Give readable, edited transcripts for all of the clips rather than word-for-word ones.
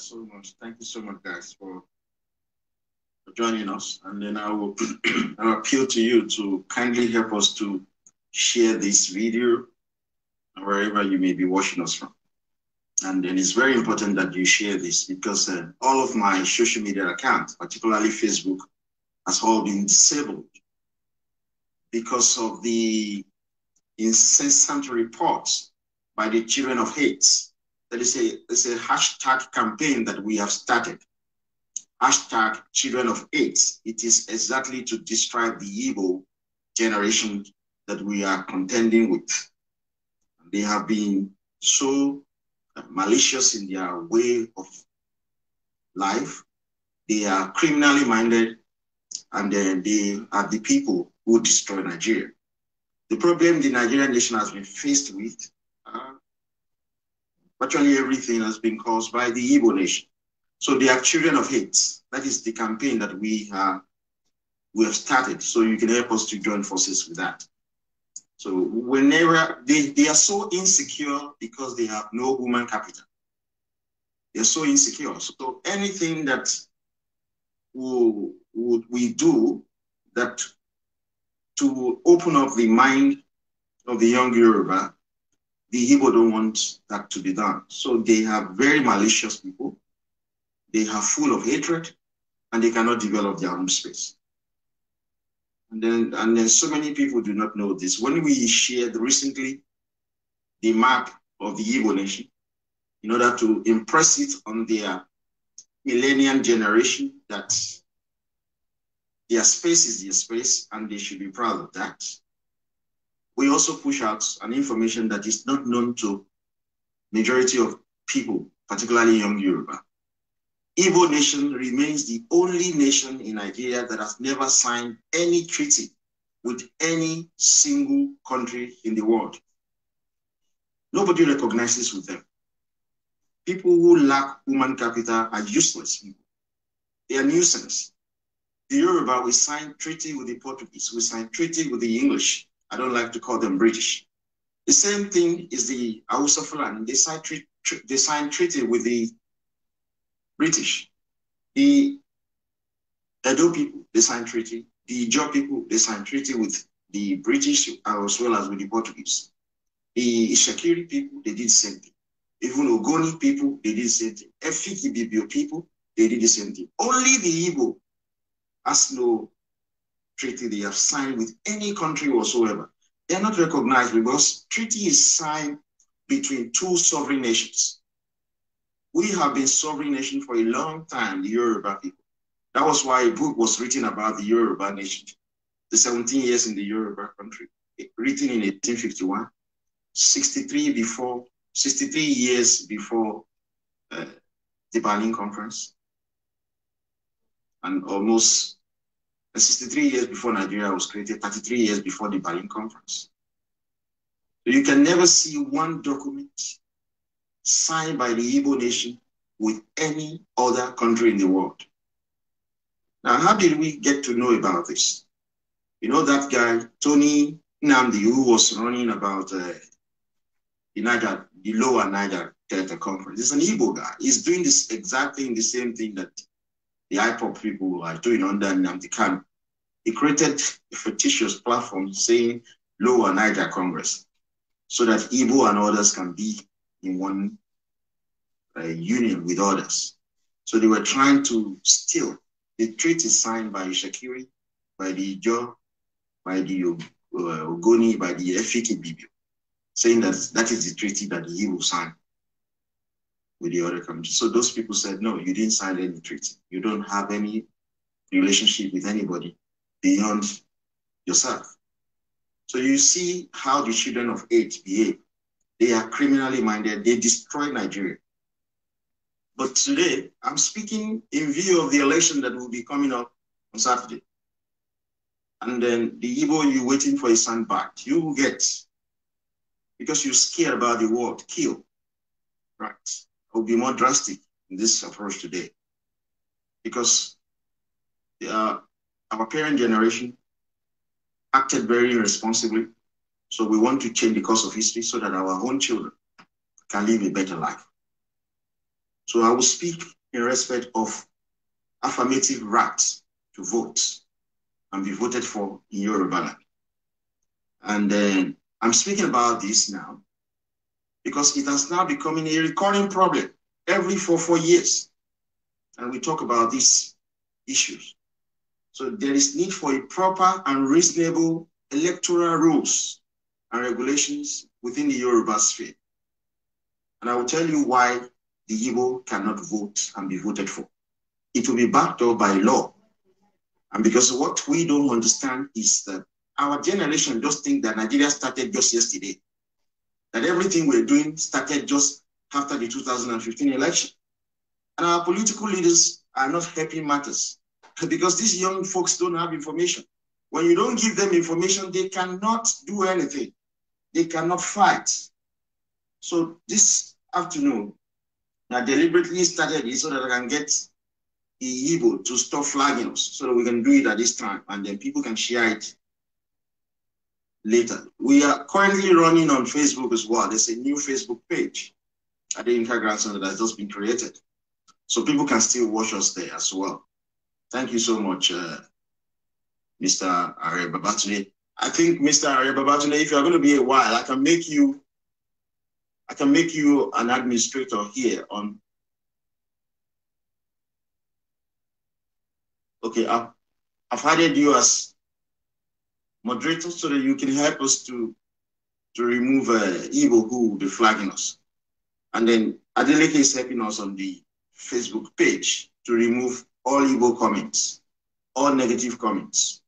So much. Thank you so much, guys, for joining us. And then I will I'll appeal to you to kindly help us to share this video wherever you may be watching us from. And then it's very important that you share this because all of my social media accounts, particularly Facebook, has all been disabled because of the incessant reports by the children of hate. There is a hashtag campaign that we have started. Hashtag children of hate. It is exactly to describe the evil generation that we are contending with. They have been so malicious in their way of life. They are criminally minded, and they are the people who destroy Nigeria. The problem the Nigerian nation has been faced with, virtually everything has been caused by the Igbo nation. So they are children of hate. That is the campaign that we have started. So you can help us to join forces with that. So whenever they are so insecure because they have no human capital. They're so insecure. So anything that we do that to open up the mind of the young Yoruba, the Igbo don't want that to be done. So they have very malicious people. They are full of hatred, and they cannot develop their own space. And then so many people do not know this. When we shared recently the map of the Igbo nation, in order to impress it on their millennial generation that their space is their space, and they should be proud of that. We also push out an information that is not known to majority of people, particularly young Yoruba. Igbo nation remains the only nation in Nigeria that has never signed any treaty with any single country in the world. Nobody recognizes with them. People who lack human capital are useless people. They are nuisance. The Yoruba, we signed treaty with the Portuguese. We signed treaty with the English. I don't like to call them British. The same thing is the Hausa Fulani. They signed treaty with the British. The Edo people, they signed treaty. The Ijaw people, they signed treaty with the British as well as with the Portuguese. The Ishakiri people, they did the same thing. Even Ogoni people, they did the same thing. Efiki Bibio people, they did the same thing. Only the Igbo has no treaty they have signed with any country whatsoever. They are not recognized because treaty is signed between two sovereign nations. We have been sovereign nation for a long time, the Yoruba people. That was why a book was written about the Yoruba nation, the 17 years in the Yoruba country, written in 1851, 63 years before the Berlin Conference, and almost 63 years before Nigeria was created, 33 years before the Berlin Conference. So you can never see one document signed by the Igbo nation with any other country in the world. Now, how did we get to know about this? You know that guy, Tony Nnamdi, who was running about the Lower Niger Delta Conference. He's an Igbo guy. He's doing this exactly the same thing that the IPOP people are doing under Nnamdi Kanu. He created a fictitious platform saying Lower Niger Congress so that Igbo and others can be in one union with others. So they were trying to steal the treaty signed by Shakiri, by the Ijaw, by the Ogoni, by the Efik Ibibio, saying that that is the treaty that the Igbo signed with the other countries. So those people said, no, you didn't sign any treaty. You don't have any relationship with anybody beyond yourself. So you see how the children of 8 behave. They are criminally minded. They destroy Nigeria. But today, I'm speaking in view of the election that will be coming up on Saturday. And then the Igbo, you're waiting for a sandbag. You will get, because you're scared about the word, kill. Right. I will be more drastic in this approach today. Because our parent generation acted very irresponsibly. So we want to change the course of history so that our own children can live a better life. So I will speak in respect of affirmative rights to vote and be voted for in Yorubaland. And then I'm speaking about this now because it has now become a recurring problem every 4 years. And we talk about these issues. So there is need for a proper and reasonable electoral rules and regulations within the Yoruba sphere. And I will tell you why the Igbo cannot vote and be voted for. It will be backed up by law. And because what we don't understand is that our generation just think that Nigeria started just yesterday. That everything we're doing started just after the 2015 election. And our political leaders are not helping matters because these young folks don't have information. When you don't give them information, they cannot do anything. They cannot fight. So this afternoon, I deliberately started it so that I can get the Igbo to stop flagging us so that we can do it at this time and then people can share it later. We are currently running on Facebook as well. There's a new Facebook page at the Grandson that has just been created. So people can still watch us there as well. Thank you so much, Mr. Are Babatunde. I think, Mr. Are Babatunde, if you're going to be a while, I can make you an administrator here on. Okay, I've added you as moderator so that you can help us to remove Igbo who will be flagging us. And then Adeleke is helping us on the Facebook page to remove all Igbo comments, all negative comments,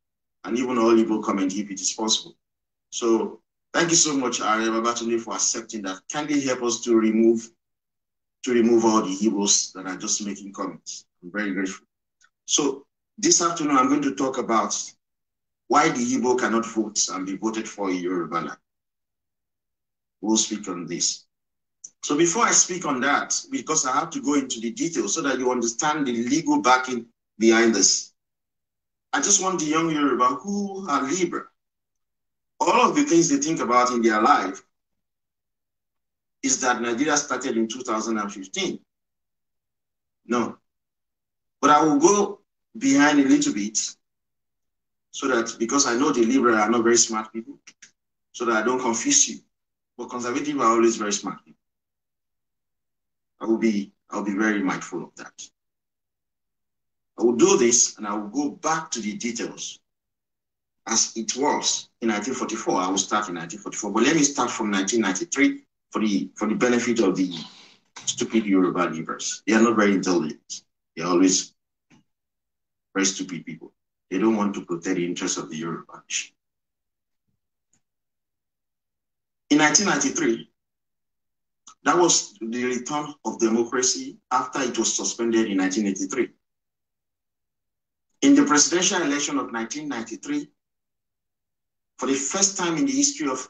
and even all Igbo comments if it is possible. So thank you so much, Are Babatunde, for accepting that. Kindly help us to remove all the Igbos that are just making comments. I'm very grateful. So this afternoon, I'm going to talk about why the Igbo cannot vote and be voted for in Yorubaland. We'll speak on this. So before I speak on that, because I have to go into the details so that you understand the legal backing behind this, I just want the young Yoruba who are liberal, all of the things they think about in their life is that Nigeria started in 2015. No. But I will go behind a little bit so that, because I know the liberal are not very smart people, so that I don't confuse you. But conservative are always very smart people. I'll be very mindful of that. I will do this and I will go back to the details as it was in 1944. I will start in 1944, but let me start from 1993 for the benefit of the stupid Yoruba leaders. They are not very intelligent. They are always very stupid people. They don't want to protect the interests of the Yoruba nation. In 1993, that was the return of democracy after it was suspended in 1983. In the presidential election of 1993, for the first time in the history of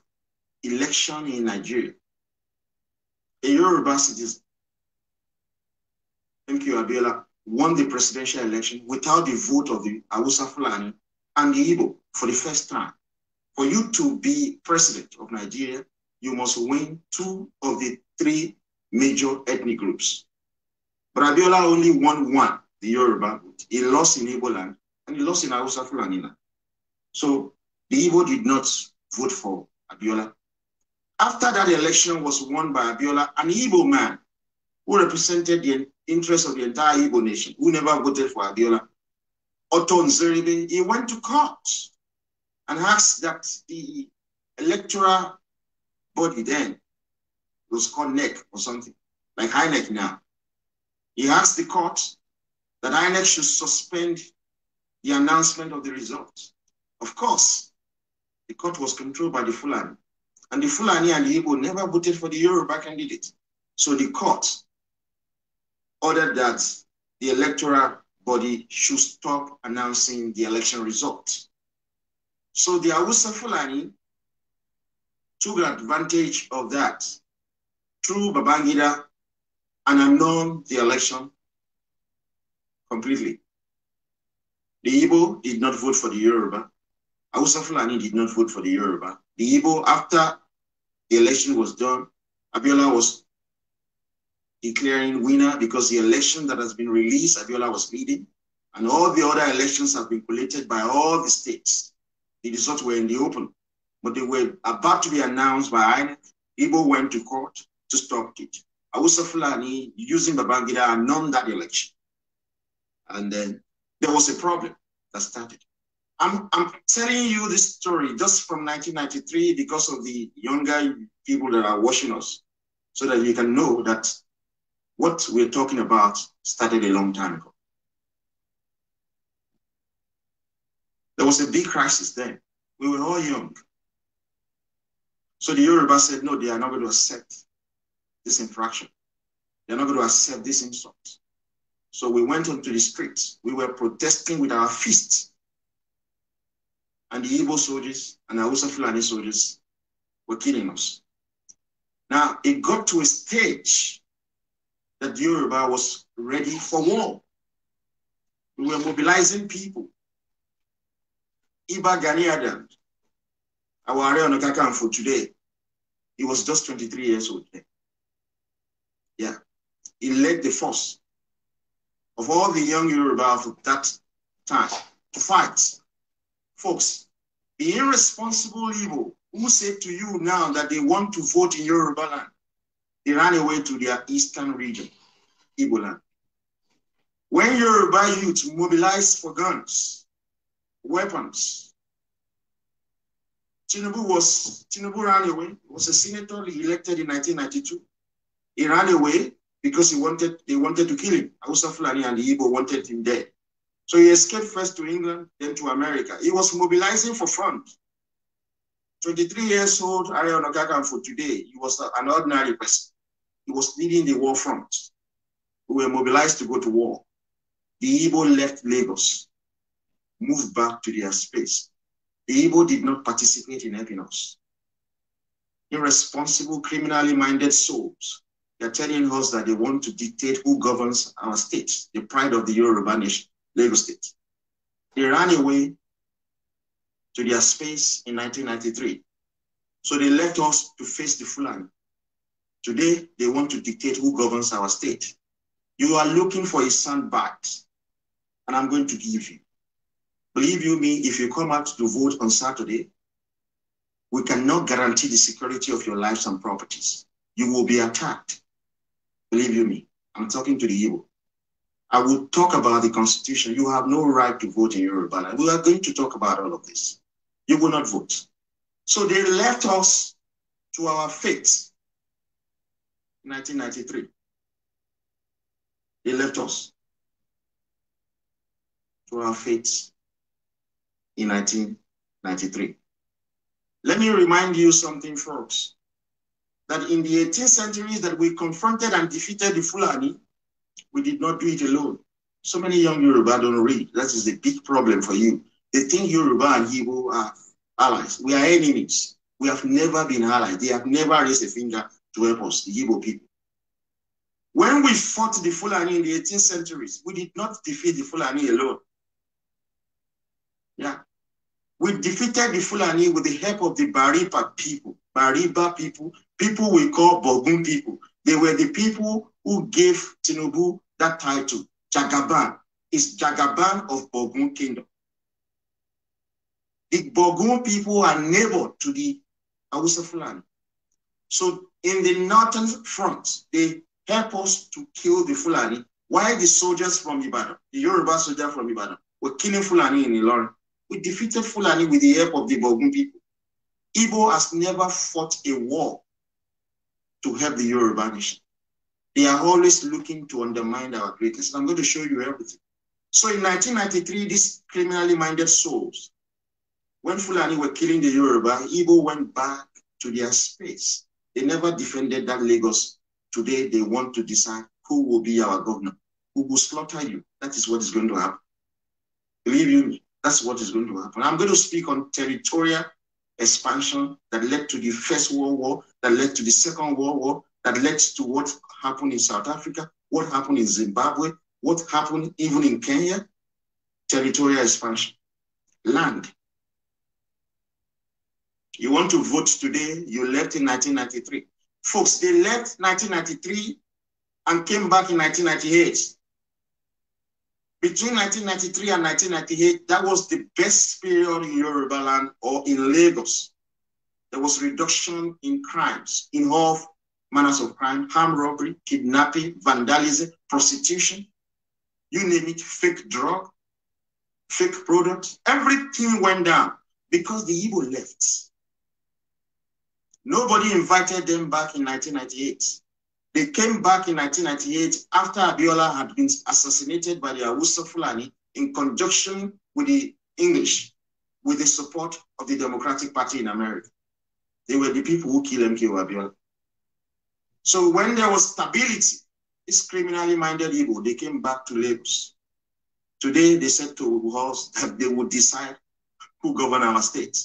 election in Nigeria, a Yoruba citizen, M.K. Abiola, won the presidential election without the vote of the Hausa Fulani and the Igbo for the first time. For you to be president of Nigeria, you must win 2 of the 3 major ethnic groups. But Abiola only won 1, the Yoruba vote. He lost in Igbo land and he lost in Hausa Fulani land. So the Igbo did not vote for Abiola. After that election was won by Abiola, an Igbo man who represented the interests of the entire Igbo nation, who never voted for Abiola, Otto Nzeribe, he went to court and asked that the electoral body then, it was called NEC or something, like INEC now. He asked the court that INEC should suspend the announcement of the results. Of course, the court was controlled by the Fulani. And the Fulani and the Igbo never voted for the Yoruba candidate. So the court ordered that the electoral body should stop announcing the election results. So the Hausa Fulani took advantage of that through Babangida and annulled the election completely. The Igbo did not vote for the Yoruba. Hausa Fulani did not vote for the Yoruba. The Igbo, after the election was done, Abiola was declaring winner because the election that has been released, Abiola was leading, and all the other elections have been collated by all the states. The results were in the open, but they were about to be announced by INEC. Igbo went to court to stop it. Hausa Fulani, using Babangida, annulled that election. And then there was a problem that started. I'm telling you this story just from 1993 because of the younger people that are watching us, so that you can know that what we're talking about started a long time ago. There was a big crisis then. We were all young. So the Yoruba said, no, they are not going to accept this infraction. They're not going to accept this insult. So we went onto the streets. We were protesting with our fists. And the Igbo soldiers and the Hausa Fulani soldiers were killing us. Now, it got to a stage that Yoruba was ready for war. We were mobilizing people. Iba Gani Adams, our Ààrẹ Ọ̀nà Kakanfò today, he was just 23 years old then. Yeah, he led the force of all the young Yoruba of that time to fight. Folks, the irresponsible Igbo who said to you now that they want to vote in Yorubaland, they ran away to their eastern region, Igboland. When Yoruba youth mobilized for guns, weapons, Tinubu ran away. He was a senator, he elected in 1992. He ran away because they wanted to kill him. Hausa Fulani and the Igbo wanted him dead. So he escaped first to England, then to America. He was mobilizing for front. 23 years old, Ààrẹ Ọ̀nà Kakanfò today, he was an ordinary person. He was leading the war front. We were mobilized to go to war. The Igbo left Lagos, moved back to their space. The Igbo did not participate in helping us. Irresponsible, criminally minded souls. They're telling us that they want to dictate who governs our state, the pride of the Yoruba nation. Lagos State. They ran away to their space in 1993. So they left us to face the Fulani. Today, they want to dictate who governs our state. You are looking for a soundbite, and I'm going to give you. Believe you me, if you come out to vote on Saturday, we cannot guarantee the security of your lives and properties. You will be attacked. Believe you me, I'm talking to the Igbo. I will talk about the Constitution. You have no right to vote in Yorubaland. We are going to talk about all of this. You will not vote. So they left us to our fate in 1993. They left us to our fate in 1993. Let me remind you something, folks, that in the 18th century that we confronted and defeated the Fulani, we did not do it alone. So many young Yoruba don't read. That is a big problem for you. They think Yoruba and Igbo are allies. We are enemies. We have never been allies. They have never raised a finger to help us, the Igbo people. When we fought the Fulani in the 18th centuries, we did not defeat the Fulani alone. Yeah. We defeated the Fulani with the help of the Bariba people. Bariba people, people we call Bogun people. They were the people who gave Tinubu that title, Jagaban. It's Jagaban of Bogun Kingdom. The Bogun people are neighbor to the Hausa Fulani. So in the northern front, they help us to kill the Fulani, while the soldiers from Ibadan, the Yoruba soldiers from Ibadan, were killing Fulani in Ilorin. We defeated Fulani with the help of the Bogun people. Igbo has never fought a war to help the Yoruba nation. They are always looking to undermine our greatness. I'm going to show you everything. So in 1993, these criminally minded souls, when Fulani were killing the Yoruba, Igbo went back to their space. They never defended that Lagos. Today, they want to decide who will be our governor, who will slaughter you. That is what is going to happen. Believe you, that's what is going to happen. I'm going to speak on territorial expansion that led to the First World War, that led to the Second World War, that led to what happened in South Africa, what happened in Zimbabwe, what happened even in Kenya. Territorial expansion. Land. You want to vote today, you left in 1993. Folks, they left 1993 and came back in 1998. Between 1993 and 1998, that was the best period in Yorubaland or in Lagos. There was reduction in crimes, in all manners of crime, armed robbery, kidnapping, vandalism, prostitution, you name it, fake drug, fake products. Everything went down because the Igbo left. Nobody invited them back in 1998. They came back in 1998 after Abiola had been assassinated by the Awusa Fulani in conjunction with the English, with the support of the Democratic Party in America. They were the people who killed MK Abiola. So when there was stability, this criminally minded Igbo, they came back to Lagos. Today, they said to us that they would decide who govern our state.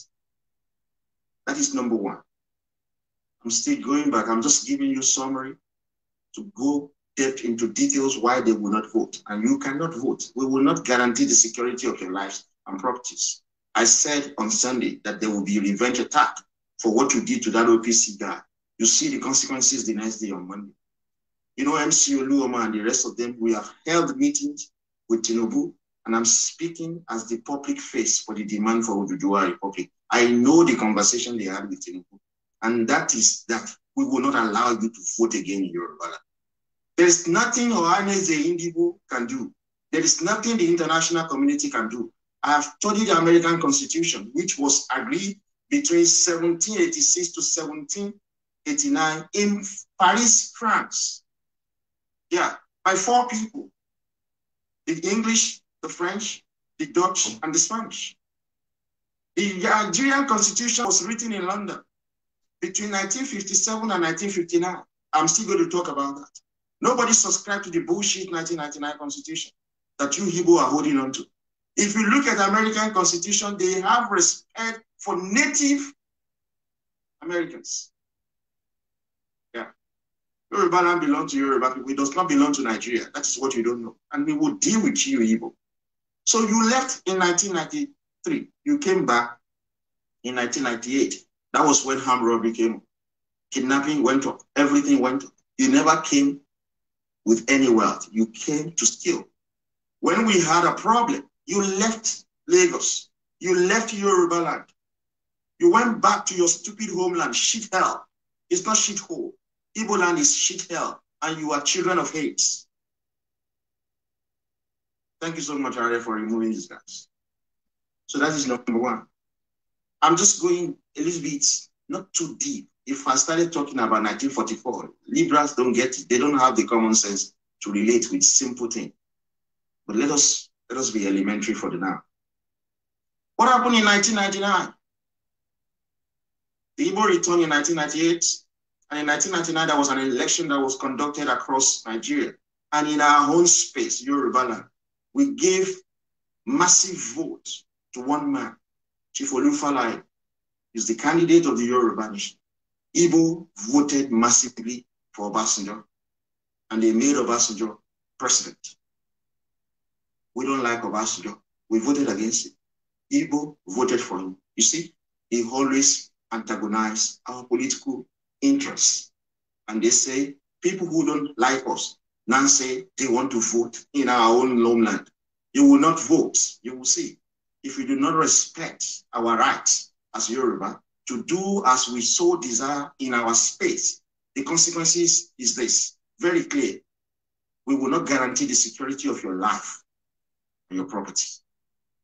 That is number one. I'm still going back. I'm just giving you a summary to go depth into details why they will not vote. And you cannot vote. We will not guarantee the security of your lives and properties. I said on Sunday that there will be a revenge attack for what you did to that OPC guy. You see the consequences the next day on Monday. You know, MC Oluoma and the rest of them, we have held meetings with Tinubu, and I'm speaking as the public face for the demand for Oduduwa Republic. I know the conversation they had with Tinubu, and that is that we will not allow you to vote again in Yorubaland. There is nothing Ohaneze Indigo can do. There is nothing the international community can do. I have studied the American Constitution, which was agreed between 1786 to 1789 in Paris, France. Yeah, by 4 people. The English, the French, the Dutch, and the Spanish. The Nigerian Constitution was written in London between 1957 and 1959. I'm still going to talk about that. Nobody subscribed to the bullshit 1999 Constitution that you Igbo are holding on to. If you look at the American Constitution, they have respect for Native Americans. Yeah. Yorubaland belongs to Yoruba people. It does not belong to Nigeria. That is what you don't know. And we will deal with you, Igbo. So you left in 1993. You came back in 1998. That was when armed robbery came up. Kidnapping went up. Everything went up. You never came with any wealth. You came to steal. When we had a problem, you left Lagos. You left Yorubaland. You went back to your stupid homeland, shit hell. It's not shit hole. Igbo land is shit hell, and you are children of hate. Thank you so much, Ari, for removing these guys. So that is number one. I'm just going a little bit, not too deep. If I started talking about 1944, liberals don't get it. They don't have the common sense to relate with simple things. But let us be elementary for the now. What happened in 1999? The Igbo returned in 1998, and in 1999, there was an election that was conducted across Nigeria. And in our own space, Yorubaland, we gave massive vote to one man, Chief Olufalaye, is the candidate of the Yoruba nation. Igbo voted massively for Obasanjo, and they made Obasanjo president. We don't like Obasanjo. We voted against it. Igbo voted for him. You see, he always antagonize our political interests. And they say, people who don't like us now say they want to vote in our own homeland. You will not vote. You will see. If you do not respect our rights as Yoruba, to do as we so desire in our space, the consequences is this, very clear. We will not guarantee the security of your life and your property.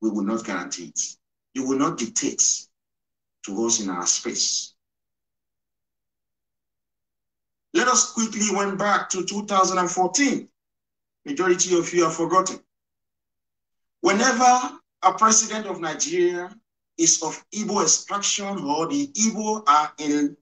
We will not guarantee it. You will not dictate to us in our space. Let us quickly went back to 2014. Majority of you have forgotten. Whenever a president of Nigeria is of Igbo extraction or the Igbo are in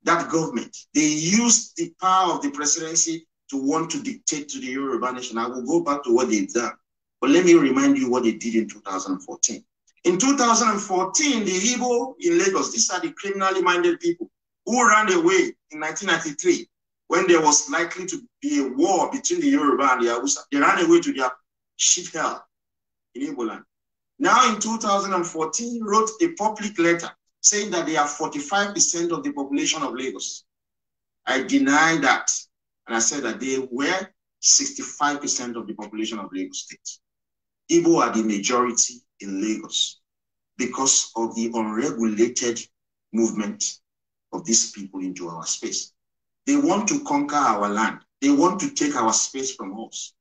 that government, they use the power of the presidency to want to dictate to the Yoruba nation. I will go back to what they've done. But let me remind you what they did in 2014. In 2014, the Igbo in Lagos, these are the criminally minded people who ran away in 1993 when there was likely to be a war between the Yoruba and the Hausa. They ran away to their sheep hell in Yorubaland. Now in 2014, wrote a public letter saying that they are 45% of the population of Lagos. I deny that. And I said that they were 65% of the population of Lagos State. Igbo are the majority in Lagos because of the unregulated movement of these people into our space. They want to conquer our land. They want to take our space from us.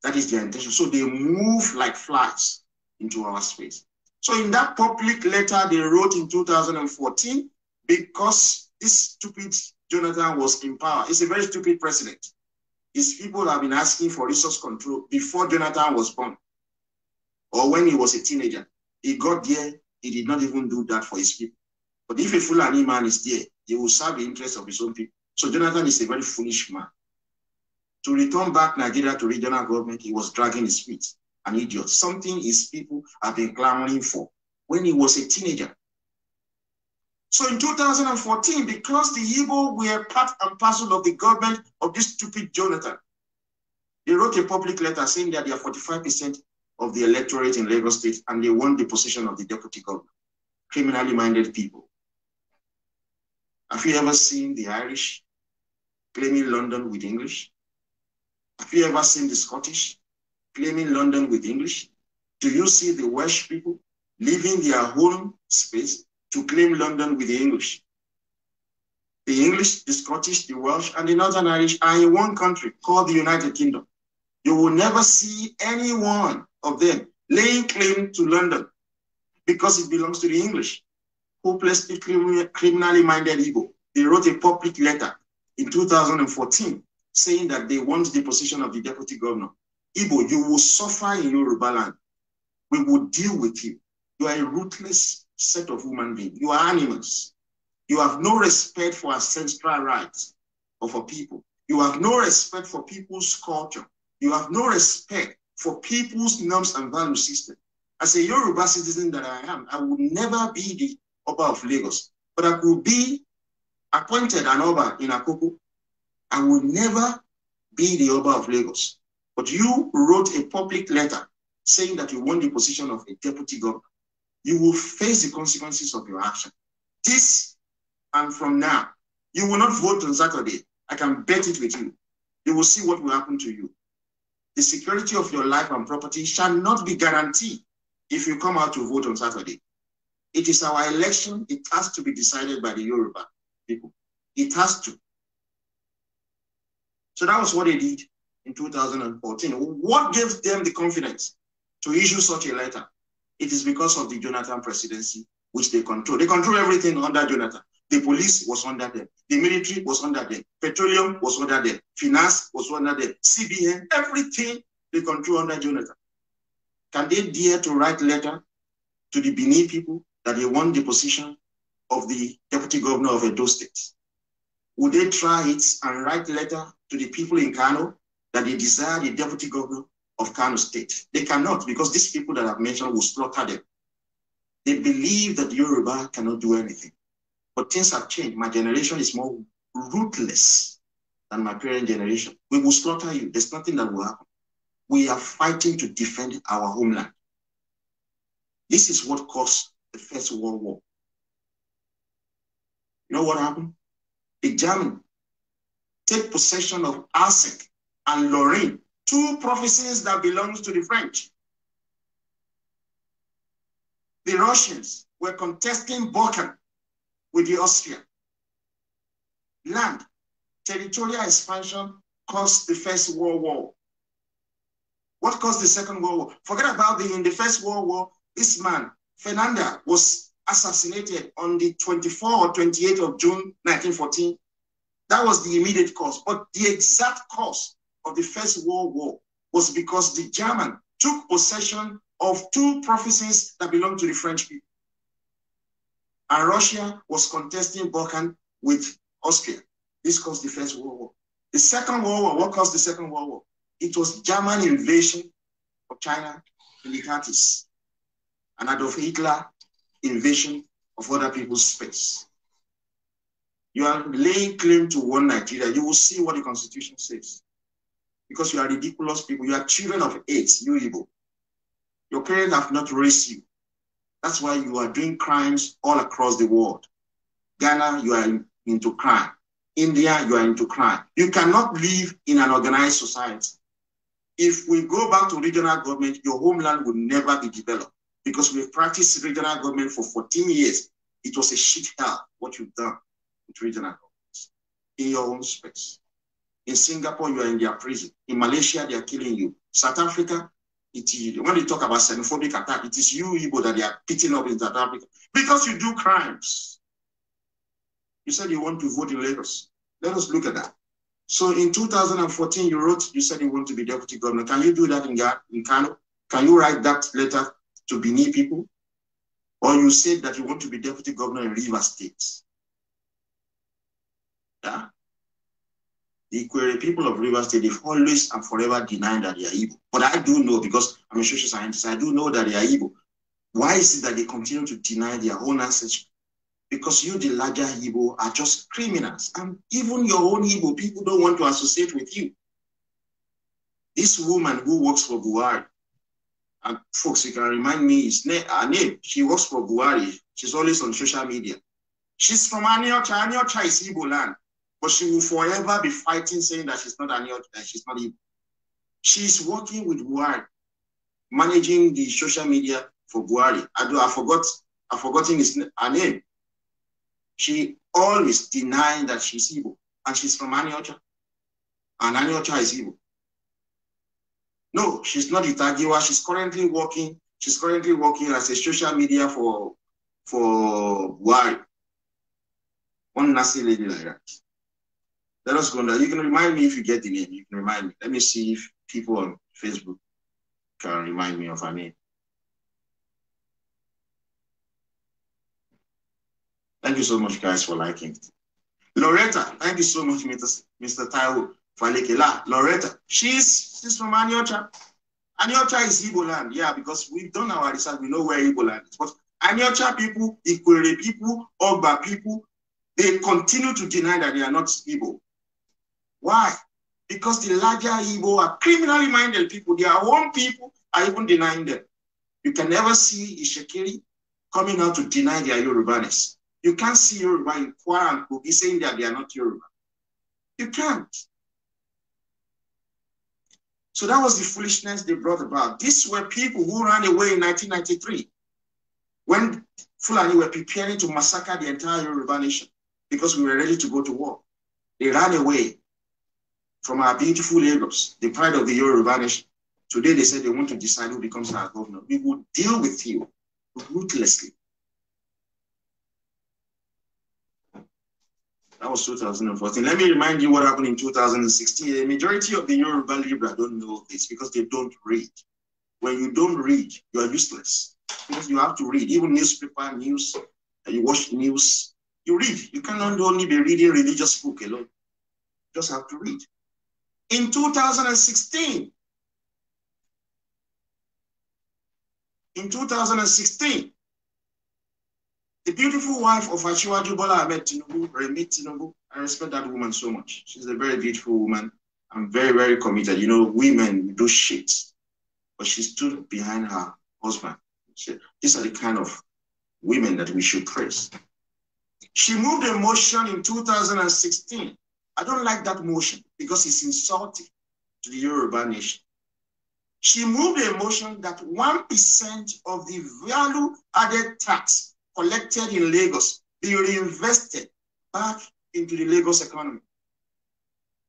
That is their intention. So they move like flies into our space. So in that public letter they wrote in 2014, because this stupid Jonathan was in power. He's a very stupid president. His people have been asking for resource control before Jonathan was born or when he was a teenager. He got there, he did not even do that for his people. But if a Fulani man is there, he will serve the interests of his own people. So Jonathan is a very foolish man. To return back Nigeria to regional government, he was dragging his feet. An idiot. Something his people have been clamoring for when he was a teenager. So in 2014, because the Igbo were part and parcel of the government of this stupid Jonathan, they wrote a public letter saying that they are 45% of the electorate in Lagos State and they want the position of the deputy governor. Criminally minded people. Have you ever seen the Irish claiming London with English? Have you ever seen the Scottish claiming London with English? Do you see the Welsh people leaving their home space to claim London with the English? The English, the Scottish, the Welsh, and the Northern Irish are in one country called the United Kingdom. You will never see any one of them laying claim to London because it belongs to the English. Hopelessly criminally minded Igbo. They wrote a public letter in 2014 saying that they want the position of the deputy governor. Igbo, you will suffer in Yorubaland. We will deal with you. You are a ruthless set of human beings. You are animals. You have no respect for ancestral rights of a people. You have no respect for people's culture. You have no respect for people's norms and value system. As a Yoruba citizen that I am, I would never be the Oba of Lagos, but I could be appointed an Oba in Akoko. I would never be the Oba of Lagos. But you wrote a public letter saying that you want the position of a deputy governor. You will face the consequences of your action. This and from now, you will not vote on Saturday. I can bet it with you. You will see what will happen to you. The security of your life and property shall not be guaranteed if you come out to vote on Saturday. It is our election. It has to be decided by the Yoruba people. It has to. So that was what they did in 2014. What gave them the confidence to issue such a letter? It is because of the Jonathan presidency, which they control. They control everything under Jonathan. The police was under them. The military was under them. Petroleum was under them. Finance was under them. CBN, everything they control under Jonathan. Can they dare to write a letter to the Benin people that they want the position of the deputy governor of Edo State? Would they try it and write a letter to the people in Kano that they desire the deputy governor of Kano State? They cannot, because these people that I've mentioned will slaughter them. They believe that Yoruba cannot do anything. But things have changed. My generation is more ruthless than my parent generation. We will slaughter you. There's nothing that will happen. We are fighting to defend our homeland. This is what caused the First World War. You know what happened? The Germans take possession of Alsace and Lorraine, two provinces that belong to the French. The Russians, were contesting Balkan with the Austria. Land, territorial expansion caused the First World War. What caused the Second World War? Forget about in the First World War, this man, Fernanda, was assassinated on the 24th or 28th of June, 1914. That was the immediate cause. But the exact cause of the First World War was because the German took possession of two provinces that belonged to the French people. And Russia was contesting Balkan with Austria. This caused the First World War. The Second World War, what caused the Second World War? It was German invasion of China in the 30s. And Adolf Hitler invasion of other people's space. You are laying claim to one Nigeria, you will see what the Constitution says. Because you are ridiculous people. You are children of AIDS, you Igbo. Your parents have not raised you. That's why you are doing crimes all across the world. Ghana, you are into crime. India, you are into crime. You cannot live in an organized society. If we go back to regional government, your homeland will never be developed. Because we've practiced regional government for 14 years. It was a shit hell what you've done with regional governments in your own space. In Singapore, you are in their prison. In Malaysia, they are killing you. South Africa, when they talk about xenophobic attack, it is you, Igbo, that they are beating up in South Africa. Because you do crimes. You said you want to vote in Lagos. Let us look at that. So in 2014, you said you want to be deputy governor. Can you do that in Kano? Can you write that letter to Benin people? Or you said that you want to be deputy governor in Rivers State? Yeah? The Ikwere people of Rivers State, they've always and forever denied that they are Igbo. But I do know, because I'm a social scientist, I do know that they are Igbo. Why is it that they continue to deny their own ancestry? Because you, the larger Igbo, are just criminals. And even your own Igbo, people don't want to associate with you. This woman who works for Buhari, and folks, you can remind me her name. She works for Buhari. She's always on social media. She's from Aniocha. Aniocha is Igbo land. But she will forever be fighting, saying that she's not Aniocha, she's not Igbo. She's working with Buhari, managing the social media for Buhari. I've forgotten her name. She always denying that she's Igbo. And she's from Aniocha. And Aniocha is Igbo. No, she's not Itagiwa. She's currently working as a social media for Buhari. One nasty lady like that. Let us go there. You can remind me if you get the name. You can remind me. Let me see if people on Facebook can remind me of her name. Thank you so much, guys, for liking. Loretta, thank you so much, Mr. Taiwo Falekela. Loretta, she's from Aniocha. Aniocha is Igbo land, yeah, because we've done our research, we know where Igbo land is. But Aniocha people, Ikwere people, Ogba people, they continue to deny that they are not Igbo. Why? Because the larger Igbo are criminally minded people. Their own people are even denying them. You can never see Ishekiri coming out to deny their Yorubaness. You can't see Yoruba in Kwara and Kogi saying that they are not Yoruba. You can't. So that was the foolishness they brought about. These were people who ran away in 1993 when Fulani were preparing to massacre the entire Yoruba nation because we were ready to go to war. They ran away from our beautiful Lagos, the pride of the Yoruba nation. Today they said they want to decide who becomes our governor. We will deal with you ruthlessly. That was 2014. Let me remind you what happened in 2016. The majority of the Yoruba Libra don't know this because they don't read. When you don't read, you are useless. Because you have to read. Even newspaper, news, you watch news, you read. You cannot only be reading religious book alone. You just have to read. In 2016, the beautiful wife of Asiwaju Bola Ahmed Tinubu, Remi Tinubu, I respect that woman so much. She's a very beautiful woman. I'm very, very committed. You know, women do shit. But she stood behind her husband. These are the kind of women that we should praise. She moved a motion in 2016. I don't like that motion because it's insulting to the Yoruba nation. She moved a motion that 1% of the value added tax collected in Lagos be reinvested back into the Lagos economy.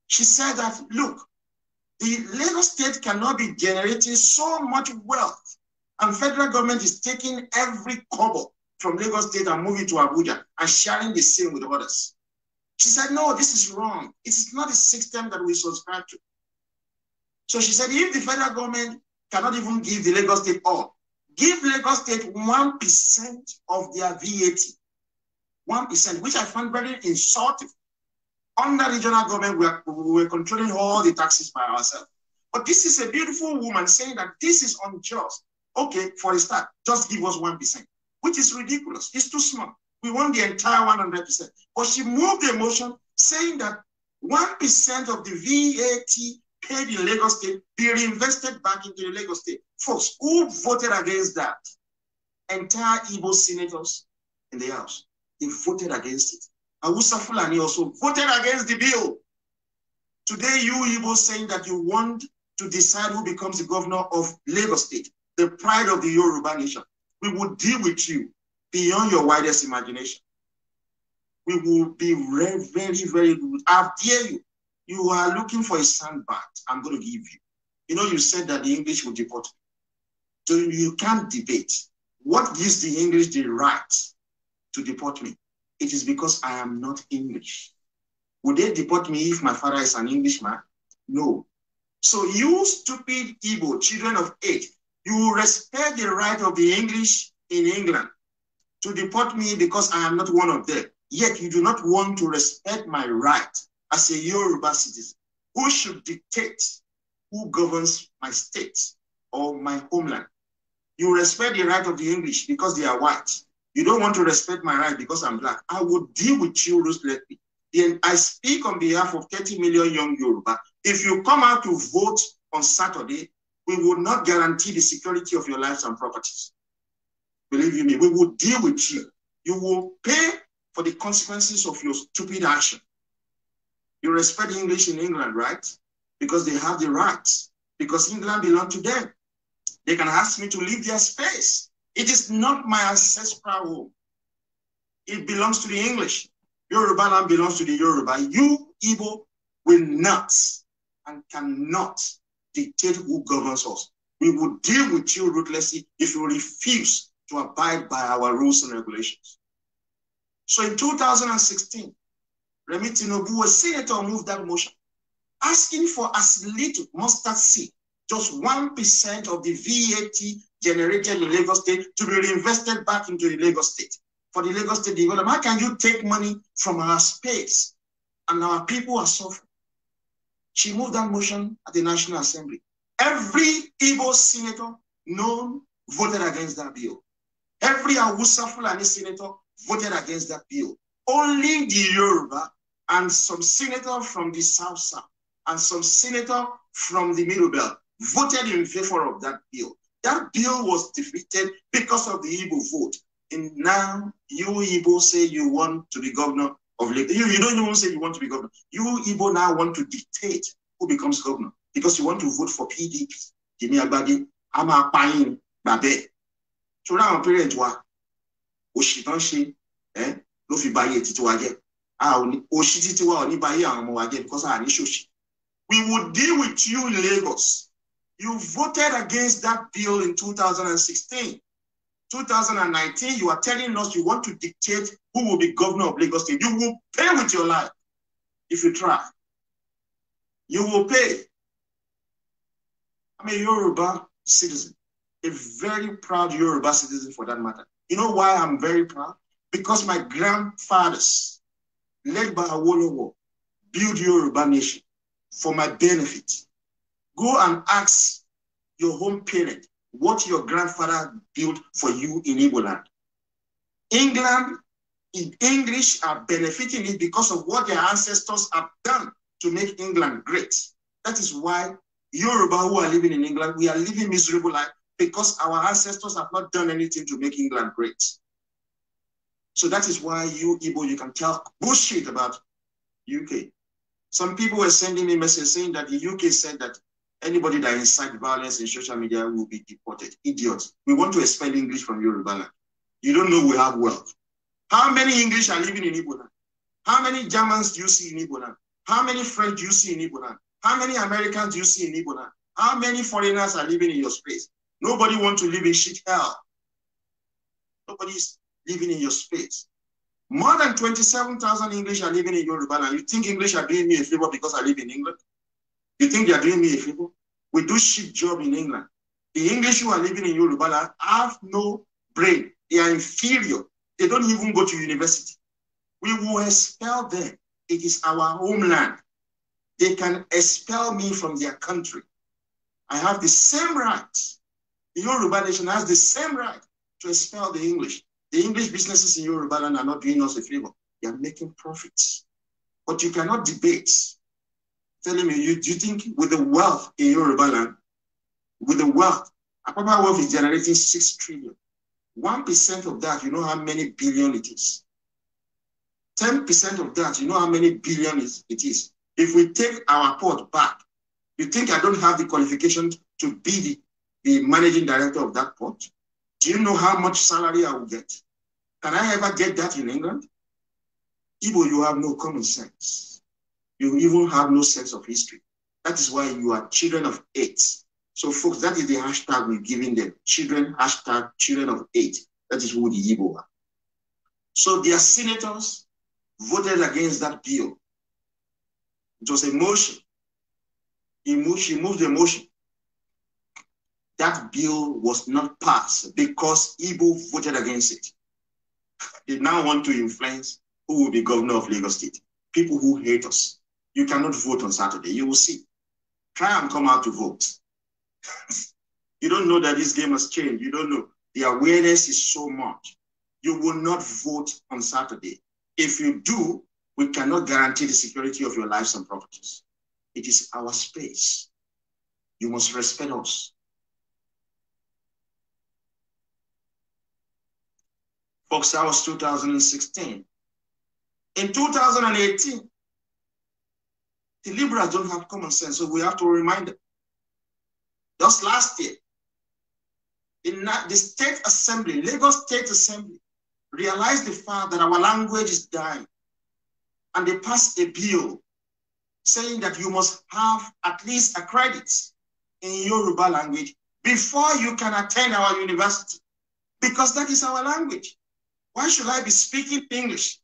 She said that, look, the Lagos state cannot be generating so much wealth, and federal government is taking every kobo from Lagos state and moving to Abuja and sharing the same with others. She said, no, this is wrong. It is not a system that we subscribe to. So she said, if the federal government cannot even give the Lagos state all, give Lagos state 1% of their VAT. 1%, which I found very insulting. Under regional government, we were controlling all the taxes by ourselves. But this is a beautiful woman saying that this is unjust. Okay, for a start, just give us 1%, which is ridiculous. It's too small. We want the entire 100%. But she moved the motion saying that 1% of the VAT paid in Lagos state be reinvested back into the Lagos state. Folks, who voted against that? Entire Igbo senators in the House. They voted against it. Awusa Fulani also voted against the bill. Today, you Igbo saying that you want to decide who becomes the governor of Lagos state, the pride of the Yoruba nation. We will deal with you beyond your widest imagination. We will be very, very, very good. I dare you. You are looking for a sandbag. I'm going to give you. You know, you said that the English will deport me. So you can't debate. What gives the English the right to deport me? It is because I am not English. Would they deport me if my father is an Englishman? No. So you stupid Igbo, children of 8, you respect the right of the English in England to deport me because I am not one of them. Yet you do not want to respect my right as a Yoruba citizen. Who should dictate who governs my state or my homeland? You respect the right of the English because they are white. You don't want to respect my right because I'm black. I will deal with you ruthlessly. Then I speak on behalf of 30 million young Yoruba. If you come out to vote on Saturday, we will not guarantee the security of your lives and properties. Believe you me, we will deal with you. You will pay for the consequences of your stupid action. You respect English in England, right? Because they have the rights. Because England belongs to them. They can ask me to leave their space. It is not my ancestral home. It belongs to the English. Yorubaland belongs to the Yoruba. You, Igbo, will not and cannot dictate who governs us. We will deal with you ruthlessly if you refuse to abide by our rules and regulations. So in 2016, Remi Tinubu, a senator, moved that motion, asking for as little mustard seed, just 1% of the VAT generated in Lagos State to be reinvested back into the Lagos State. For the Lagos State development, how can you take money from our space and our people are suffering? She moved that motion at the National Assembly. Every Igbo senator known voted against that bill. Every Awusa Fulani senator voted against that bill. Only the Yoruba and some senator from the South and some senator from the Middle Belt voted in favor of that bill. That bill was defeated because of the Igbo vote. And now you Igbo say you want to be governor of Lagos. You don't even say you want to be governor. You Igbo now want to dictate who becomes governor because you want to vote for PDP. Jimmy Agbadi, Ama Pain, Babe. So now parents wa Oshitanshi, no fi baye titiwaje. Oshititiwa oni baye àwọn ọmọ wa jẹ because I shoshi. We will deal with you in Lagos. You voted against that bill in 2016. 2019, you are telling us you want to dictate who will be governor of Lagos State. You will pay with your life if you try. You will pay. I'm a Yoruba citizen, a very proud Yoruba citizen for that matter. You know why I'm very proud? Because my grandfathers, led by Awolowo, built Yoruba nation for my benefit. Go and ask your home parent what your grandfather built for you in Yorubaland. England, in English, are benefiting it because of what their ancestors have done to make England great. That is why Yoruba who are living in England, we are living miserable life because our ancestors have not done anything to make England great. So that is why you Igbo, you can tell bullshit about UK. Some people were sending me messages saying that the UK said that anybody that incites violence in social media will be deported. Idiots. We want to expel English from Yorubaland. You don't know we have wealth. How many English are living in Igbo land? How many Germans do you see in Igbo land? How many French do you see in Igbo land? How many Americans do you see in Igbo land? How many foreigners are living in your space? Nobody wants to live in shit hell. Nobody's living in your space. More than 27,000 English are living in Yorubaland. You think English are doing me a favor because I live in England? You think they are doing me a favor? We do shit job in England. The English who are living in Yorubaland have no brain. They are inferior. They don't even go to university. We will expel them. It is our homeland. They can expel me from their country. I have the same right. The Yoruba nation has the same right to expel the English. The English businesses in Yorubaland are not doing us a favor. They are making profits. But you cannot debate. Telling me, do you think with the wealth in Yorubaland, with the wealth, Apapa wealth is generating 6 trillion. 1% of that, you know how many billion it is. 10% of that, you know how many billion it is. If we take our port back, you think I don't have the qualification to be the managing director of that port? Do you know how much salary I will get? Can I ever get that in England? Igbo, you have no common sense. You even have no sense of history. That is why you are children of 8. So folks, that is the hashtag we're giving them. Children, hashtag children of 8. That is who the Igbo are. So their senators voted against that bill. It was a motion. She moved the motion. That bill was not passed because Igbo voted against it. They now want to influence who will be governor of Lagos State. People who hate us. You cannot vote on Saturday. You will see. Try and come out to vote. You don't know that this game has changed. You don't know. The awareness is so much. You will not vote on Saturday. If you do, we cannot guarantee the security of your lives and properties. It is our space. You must respect us. Folks, that was 2016. In 2018, the liberals don't have common sense, so we have to remind them. Just last year, in the State Assembly, Lagos State Assembly, realized the fact that our language is dying. And they passed a bill saying that you must have at least a credit in Yoruba language before you can attend our university, because that is our language. Why should I be speaking English,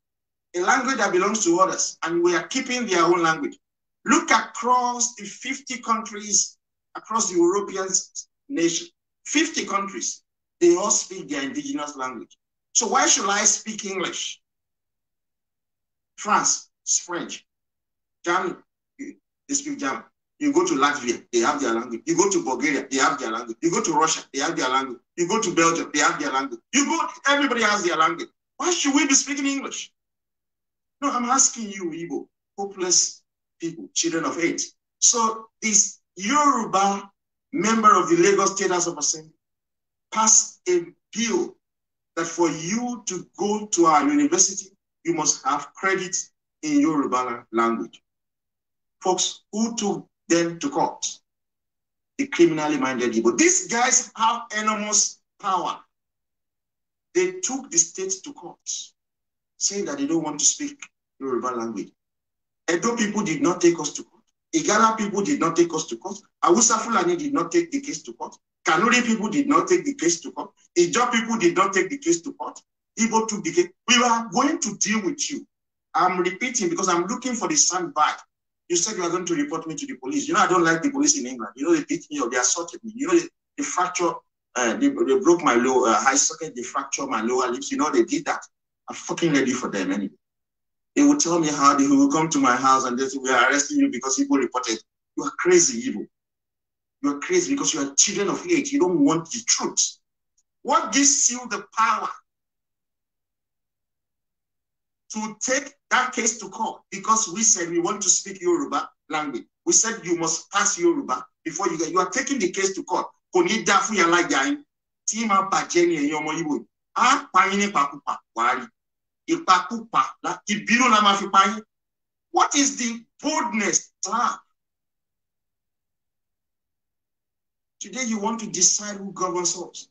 a language that belongs to others, and we are keeping their own language? Look across the 50 countries, across the European nation, 50 countries, they all speak their indigenous language. So why should I speak English? France, French, Germany, they speak German. You go to Latvia, they have their language. You go to Bulgaria, they have their language. You go to Russia, they have their language. You go to Belgium, they have their language. Everybody has their language. Why should we be speaking English? No, I'm asking you, Igbo, hopeless people, children of 8. So this Yoruba member of the Lagos State House of Assembly passed a bill that for you to go to our university, you must have credit in Yoruba language. Folks, who took them to court? The criminally minded Igbo. These guys have enormous power. They took the state to court, saying that they don't want to speak Yoruba language. Edo people did not take us to court. Igala people did not take us to court. Hausa Fulani did not take the case to court. Kanuri people did not take the case to court. Ijaw people did not take the case to court. Igbo took the case. We are going to deal with you. I'm repeating because I'm looking for the soundbite. You said you are going to report me to the police. You know, I don't like the police in England. You know, they beat me or they assaulted me. You know, they fracture, they broke my lower high socket, they fractured my lower lips. You know, they did that. I'm fucking ready for them anyway. They will tell me how they will come to my house and they say, we are arresting you because people reported. You are crazy, Igbo. You are crazy because you are children of 8. You don't want the truth. What gives you the power to take that case to court? Because we said we want to speak Yoruba language. We said you must pass Yoruba before you get. You are taking the case to court. What is the boldness to have? Today you want to decide who governs us.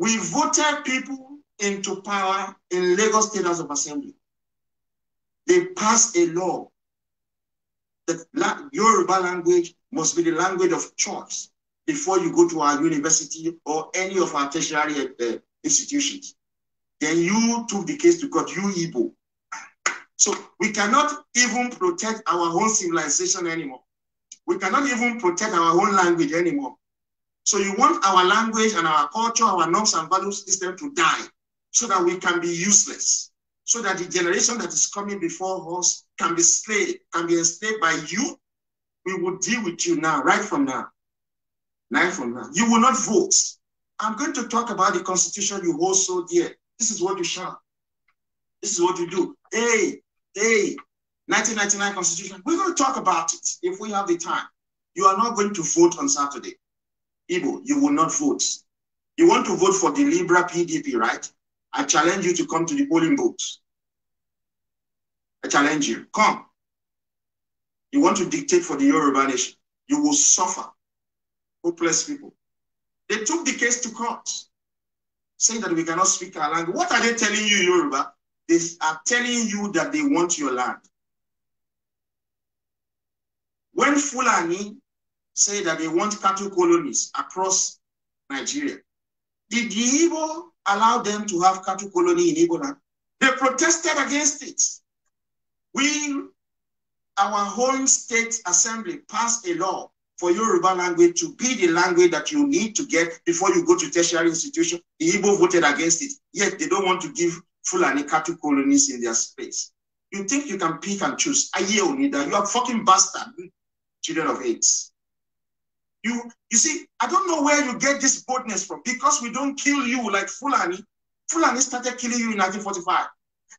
We voted people into power in Lagos State House of Assembly. They passed a law that Yoruba language must be the language of choice before you go to our university or any of our tertiary institutions. Then you took the case to court, you Igbo. So we cannot even protect our own civilization anymore. We cannot even protect our own language anymore. So you want our language and our culture, our norms and value system to die so that we can be useless, so that the generation that is coming before us can be enslaved by you. We will deal with you now, right from now. Right from now. You will not vote. I'm going to talk about the constitution you hold so dear. This is what you shout. This is what you do. Hey, 1999 constitution. We're going to talk about it if we have the time. You are not going to vote on Saturday. Igbo, you will not vote. You want to vote for the Libra PDP, right? I challenge you to come to the polling booths. I challenge you. Come. You want to dictate for the Yoruba nation. You will suffer. Hopeless people. They took the case to court, saying that we cannot speak our language. What are they telling you, Yoruba? They are telling you that they want your land. When Fulani say that they want cattle colonies across Nigeria, did the Igbo allow them to have cattle colony in Igbo land? They protested against it. Our own state assembly passed a law for Yoruba language to be the language that you need to get before you go to tertiary institution. The Igbo voted against it, yet they don't want to give Fulani cattle colonies in their space. You think you can pick and choose? You are fucking bastard, children of AIDS. You see, I don't know where you get this boldness from, because we don't kill you like Fulani. Fulani started killing you in 1945.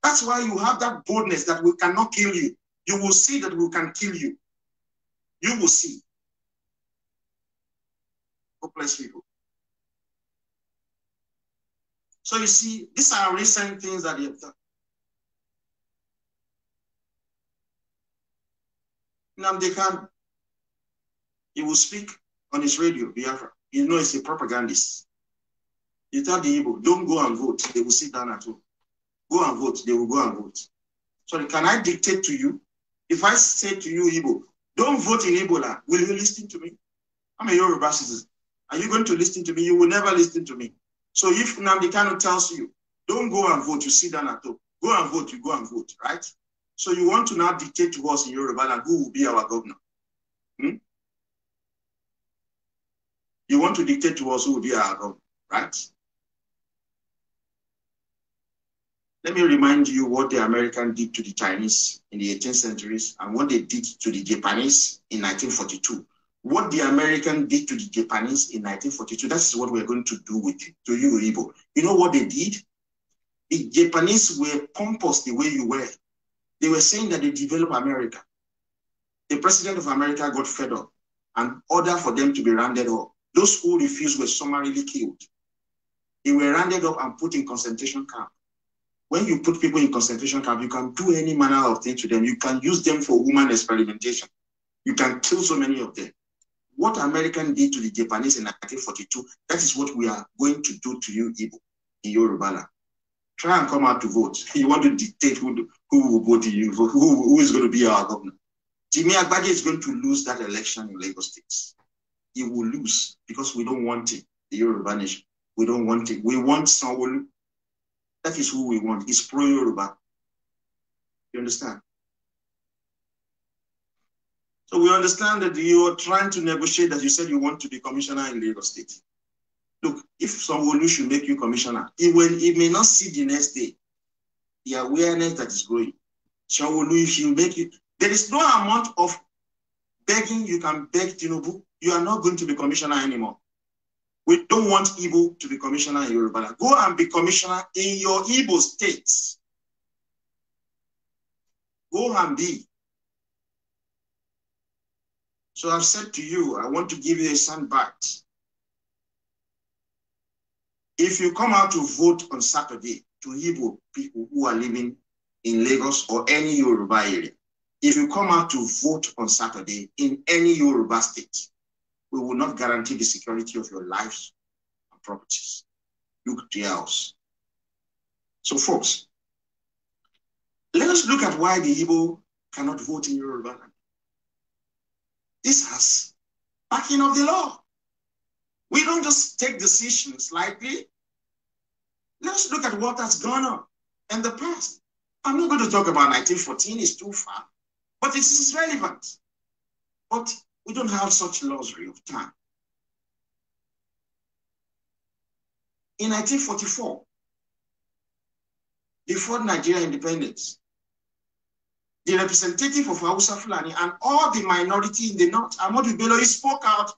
That's why you have that boldness that we cannot kill you. You will see that we can kill you. You will see. Hopeless people. So you see, these are recent things that they have done. Nnamdi Kanu, he will speak on his radio, Biafra. You know he's a propagandist. You tell the Igbo, don't go and vote. They will sit down at home. Go and vote. They will go and vote. Sorry, can I dictate to you? If I say to you, Igbo, don't vote in Igbo land, will you listen to me? I'm a Yoruba citizen. Are you going to listen to me? You will never listen to me. So if Nnamdi Kanu tells you, don't go and vote, you sit down at home. Go and vote, you go and vote, right? So you want to now dictate to us in Yorubaland who will be our governor? You want to dictate to us who will be our governor, right? Let me remind you what the Americans did to the Chinese in the 18th centuries and what they did to the Japanese in 1942. What the Americans did to the Japanese in 1942, that's what we're going to do with it, to you, Igbo. You know what they did? The Japanese were pompous the way you were. They were saying that they developed America. The president of America got fed up and ordered for them to be rounded up. Those who refused were summarily killed. They were rounded up and put in concentration camp. When you put people in concentration camp, you can do any manner of thing to them. You can use them for human experimentation. You can kill so many of them. What Americans did to the Japanese in 1942, that is what we are going to do to you, Igbo, in Yorubaland. Try and come out to vote. You want to dictate who will vote to you, who is going to be our governor. Jimmy Agbaje is going to lose that election in Lagos State. He will lose because we don't want it, the Yoruba nation. We don't want it. We want Sanwo-Olu. That is who we want. It's pro-Yoruba. You understand? So we understand that you are trying to negotiate that you said you want to be commissioner in Lagos State. Look, if Sanwo-Olu should make you commissioner, he may not see the next day the awareness that is growing. Sanwo-Olu, if you make it, there is no amount of begging you can beg Tinubu. You are not going to be commissioner anymore. We don't want Igbo to be commissioner in Yoruba. Go and be commissioner in your Igbo states. Go and be. So I've said to you, I want to give you a soundbite. If you come out to vote on Saturday to Igbo people who are living in Lagos or any Yoruba area, if you come out to vote on Saturday in any Yoruba state, we will not guarantee the security of your lives and properties. look to their house. So folks, let us look at why the Igbo cannot vote in Yorubaland. This has backing of the law. We don't just take decisions lightly. Let's look at what has gone on in the past. I'm not going to talk about 1914, it's too far, but it is relevant. But we don't have such luxury of time. In 1944, before Nigeria independence, the representative of Hausa Fulani and all the minority in the north, Ahmadu Bello, he spoke out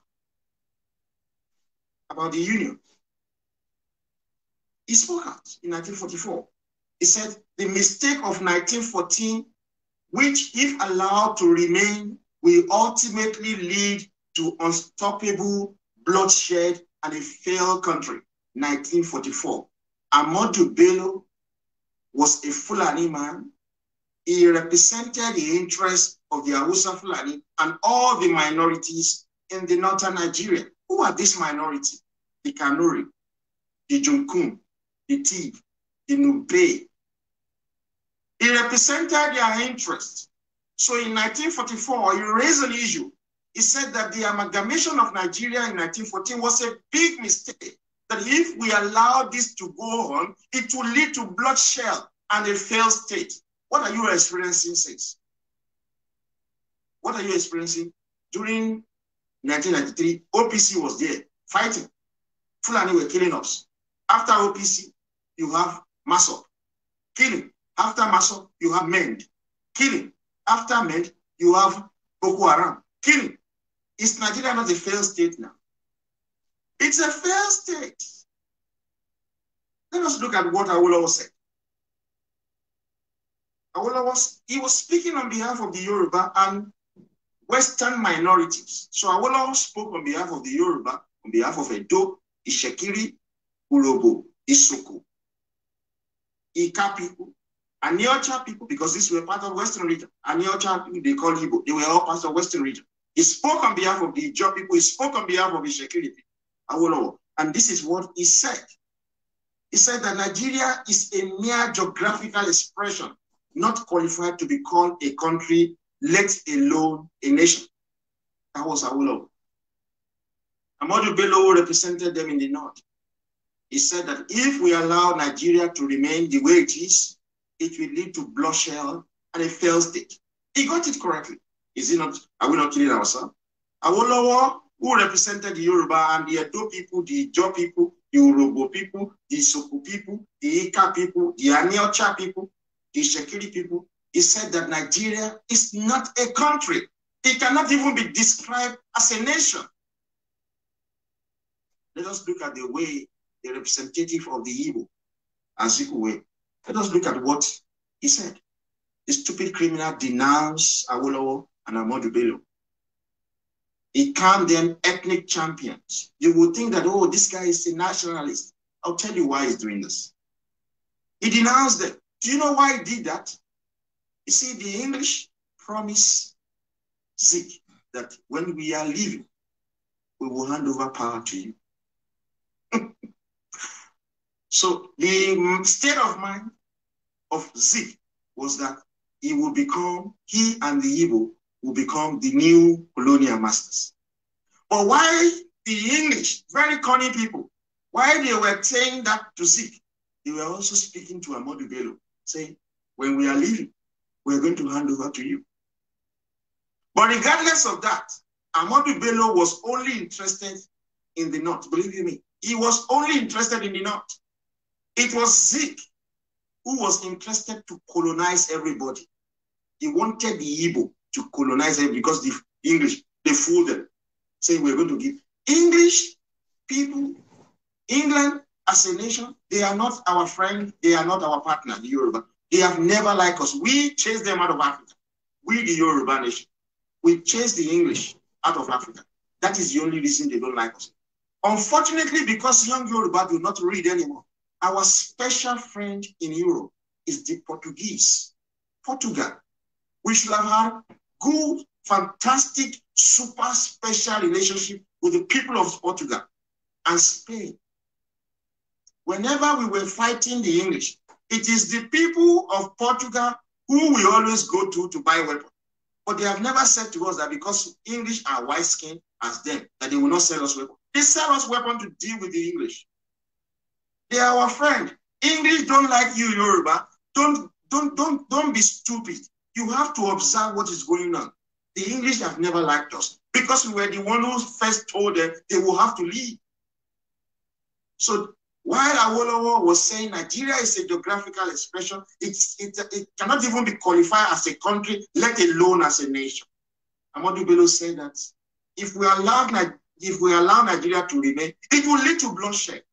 about the union. He spoke out in 1944. He said, the mistake of 1914, which if allowed to remain, will ultimately lead to unstoppable bloodshed and a failed country. 1944. Ahmadu Bello was a Fulani man. He represented the interests of the Hausa Fulani and all the minorities in the northern Nigeria. Who are this minority? The Kanuri, the Junkun, the Tiv, the Nube. He represented their interests. So in 1944, he raised an issue. He said that the amalgamation of Nigeria in 1914 was a big mistake. That if we allow this to go on, it will lead to bloodshed and a failed state. What are you experiencing since? What are you experiencing? During 1993, OPC was there fighting. Fulani were killing us. After OPC, you have Masop, killing. After Masop, you have Mend, killing. After Mend, you have Boko Haram, killing. Is Nigeria not a failed state now? It's a failed state. Let us look at what Awolowo said. Awolowo, he was speaking on behalf of the Yoruba and Western minorities. So Awolowo spoke on behalf of the Yoruba, on behalf of Edo, Ishekiri, Urobo, Isoko, Ika people, Aniocha people, because these were part of Western region. Aniocha people, they call Igbo. They were all part of Western region. He spoke on behalf of the Ijaw people. He spoke on behalf of Ishekiri people. Awolowo. And this is what he said. He said that Nigeria is a mere geographical expression, not qualified to be called a country, let alone a nation. That was Awolowo. Ahmadu Bello represented them in the north. He said that if we allow Nigeria to remain the way it is, it will lead to bloodshed and a failed state. He got it correctly. Is it not? Are we not kidding ourselves? Awolowo, who represented the Yoruba and the Edo people, the Ijaw people, the Urobo people, the Isoko people, the Ika people, the Aniocha people, the Shekiri people, he said that Nigeria is not a country. It cannot even be described as a nation. Let us look at the way the representative of the Igbo, Azikiwe, let us look at what he said. The stupid criminal denounced Awolowo and Ahmadu Bello. He called them ethnic champions. You would think that, oh, this guy is a nationalist. I'll tell you why he's doing this. He denounced them. Do you know why he did that? You see, the English promised Zeke that when we are leaving, we will hand over power to you. So the state of mind of Zeke was that he and the Igbo will become the new colonial masters. But why the English, very cunning people, why they were saying that to Zeke, they were also speaking to Ahmadu Bello, saying, when we are leaving, we're going to hand over to you. But regardless of that, Ahmadu Bello was only interested in the north. Believe you me, he was only interested in the north. It was Zeke who was interested to colonize everybody. He wanted the Igbo to colonize them because the English, they fooled them, saying we're going to give English people, England as a nation, they are not our friend, they are not our partner, the Yoruba. They have never liked us. We chased them out of Africa. We, the Yoruba nation, we chased the English out of Africa. That is the only reason they don't like us. Unfortunately, because young Yoruba do not read anymore, our special friend in Europe is the Portuguese, Portugal. We should have had good, fantastic, super special relationship with the people of Portugal and Spain. Whenever we were fighting the English, it is the people of Portugal who we always go to buy weapons. But they have never said to us that because English are white-skinned as them, that they will not sell us weapons. They sell us weapons to deal with the English. They are our friend. English don't like you, Yoruba. Don't be stupid. You have to observe what is going on. The English have never liked us because we were the one who first told them they will have to leave. So while Awolowo was saying Nigeria is a geographical expression, it cannot even be qualified as a country, let alone as a nation. Amadu Bello said that if we allow Nigeria to remain, it will lead to bloodshed.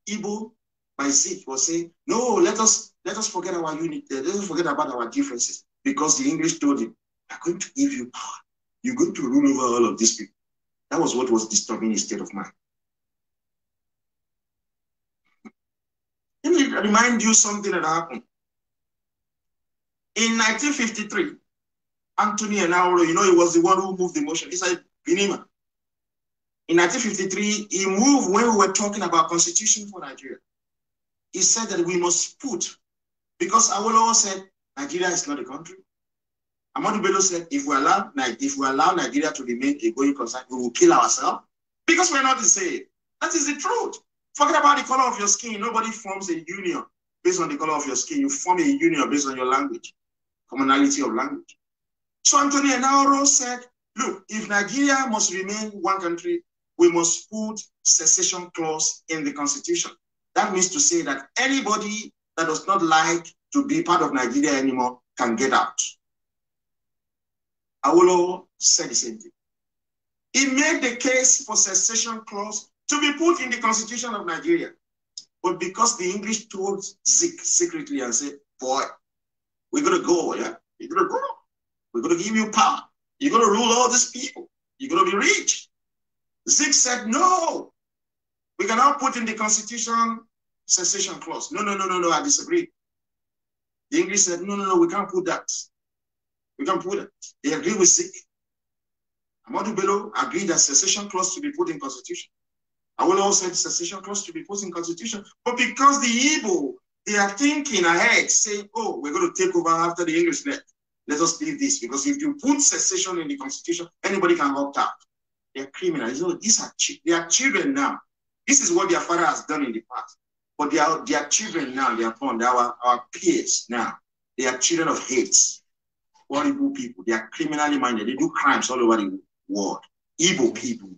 Igbo by Zik was saying, no, let us forget our unity, let us forget about our differences, because the English told him, I'm going to give you power. You're going to rule over all of these people. That was what was disturbing his state of mind. Let me remind you something that happened. In 1953, Anthony Enauro, you know, he was the one who moved the motion. He said, Binima. In 1953, he moved when we were talking about constitution for Nigeria. He said that we must put, because Awolowo said, Nigeria is not a country. Amadu Bello said, if we allow Nigeria to remain a going concern, we will kill ourselves because we're not the same. That is the truth. Forget about the color of your skin. Nobody forms a union based on the color of your skin. You form a union based on your language, commonality of language. So Anthony Enauro said, look, if Nigeria must remain one country, we must put secession clause in the constitution. That means to say that anybody that does not like to be part of Nigeria anymore can get out. Awolowo said the same thing. He made the case for secession clause to be put in the constitution of Nigeria. But because the English told Zik secretly and said, boy, we're going to go, yeah? You're going to go. We're going to give you power. You're going to rule all these people. You're going to be rich. Zik said, no. We cannot put in the constitution secession clause. No, I disagree. The English said, no, we can't put that. We can't put it. They agree with Zik. Amadu Bello agreed that secession clause to be put in constitution. Awolowo said secession clause to be put in constitution. But because the Igbo, they are thinking ahead, saying, oh, we're going to take over after the English left. Let us leave this. Because if you put secession in the constitution, anybody can opt out. They're criminals. You know, they are children now. This is what their father has done in the past. But they are children now. They are born. They are our peers now. They are children of hate. Horrible people. They are criminally minded. They do crimes all over the world. Evil people.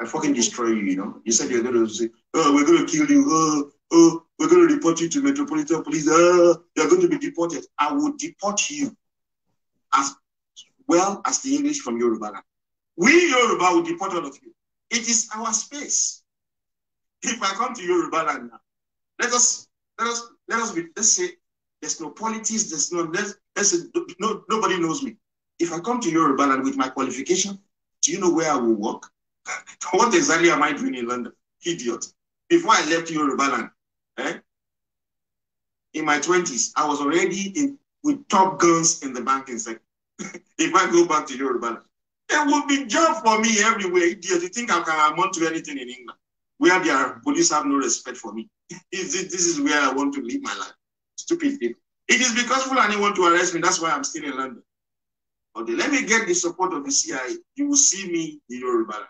I fucking destroy you, you know. You said you're going to say, oh, we're going to kill you. Oh, we're going to report you to Metropolitan Police. You're going to be deported. I will deport you as well as the English from Yorubaland. We Yoruba will deport all of you. It is our space. If I come to Yorubaland now, let's say there's no politics, there's no, let's say nobody knows me. If I come to Yorubaland with my qualification, do you know where I will work? What exactly am I doing in London? Idiot. Before I left Yorubaland, in my 20s, I was already with top guns in the banking sector. If I go back to Yorubaland, there will be job for me everywhere. Idiot. You think I can amount to anything in England? Where their police have no respect for me. This is where I want to live my life. Stupid people. It is because Fulani want to arrest me. That's why I'm still in London. Okay, let me get the support of the CIA. You will see me in Yorubaland.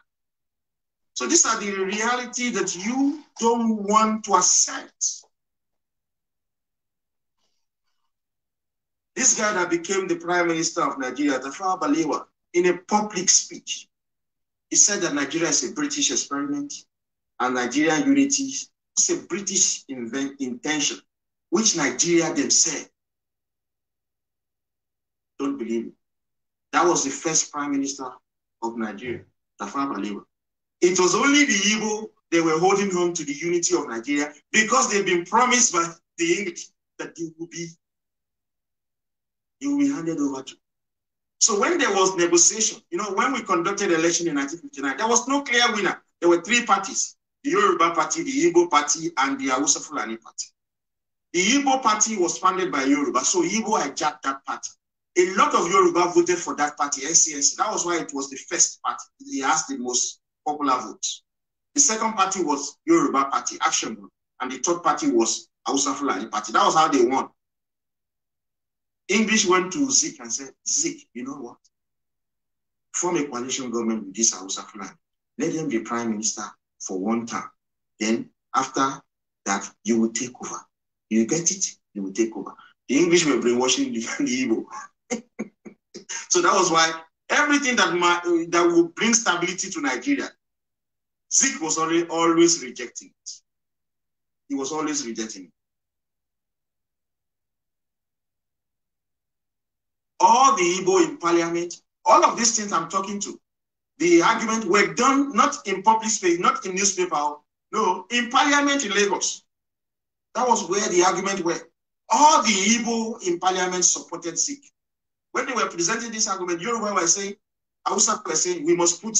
So these are the reality that you don't want to accept. This guy that became the Prime Minister of Nigeria, Tafawa Balewa, in a public speech, he said that Nigeria is a British experiment and Nigerian unity is a British intention, which Nigeria themselves don't believe it. That was the first Prime Minister of Nigeria, Tafawa Balewa. It was only the Igbo they were holding on to the unity of Nigeria because they've been promised by the English that they will be handed over to. So when there was negotiation, you know, when we conducted election in 1959, there was no clear winner. There were three parties: the Yoruba party, the Igbo party, and the Hausa Fulani party. The Igbo party was funded by Yoruba, so Igbo hijacked that party. A lot of Yoruba voted for that party, NCNC. That was why it was the first party. It has the most popular votes. The second party was Yoruba Party, Action Group. And the third party was Hausa Fulani Party. That was how they won. English went to Zik and said, Zik, you know what? Form a coalition government with this Hausa Fulani. Let them be prime minister for one term. Then after that, you will take over. You get it? You will take over. The English were brainwashing the Igbo. So that was why everything that would bring stability to Nigeria, Zik was always rejecting it. He was always rejecting it. All the Igbo in parliament, all of these things I'm talking to, the argument were done not in public space, not in newspaper, no, in parliament in Lagos. That was where the argument were. All the Igbo in parliament supported Zik. When they were presenting this argument, Yoruba were saying, Hausa were saying, we must put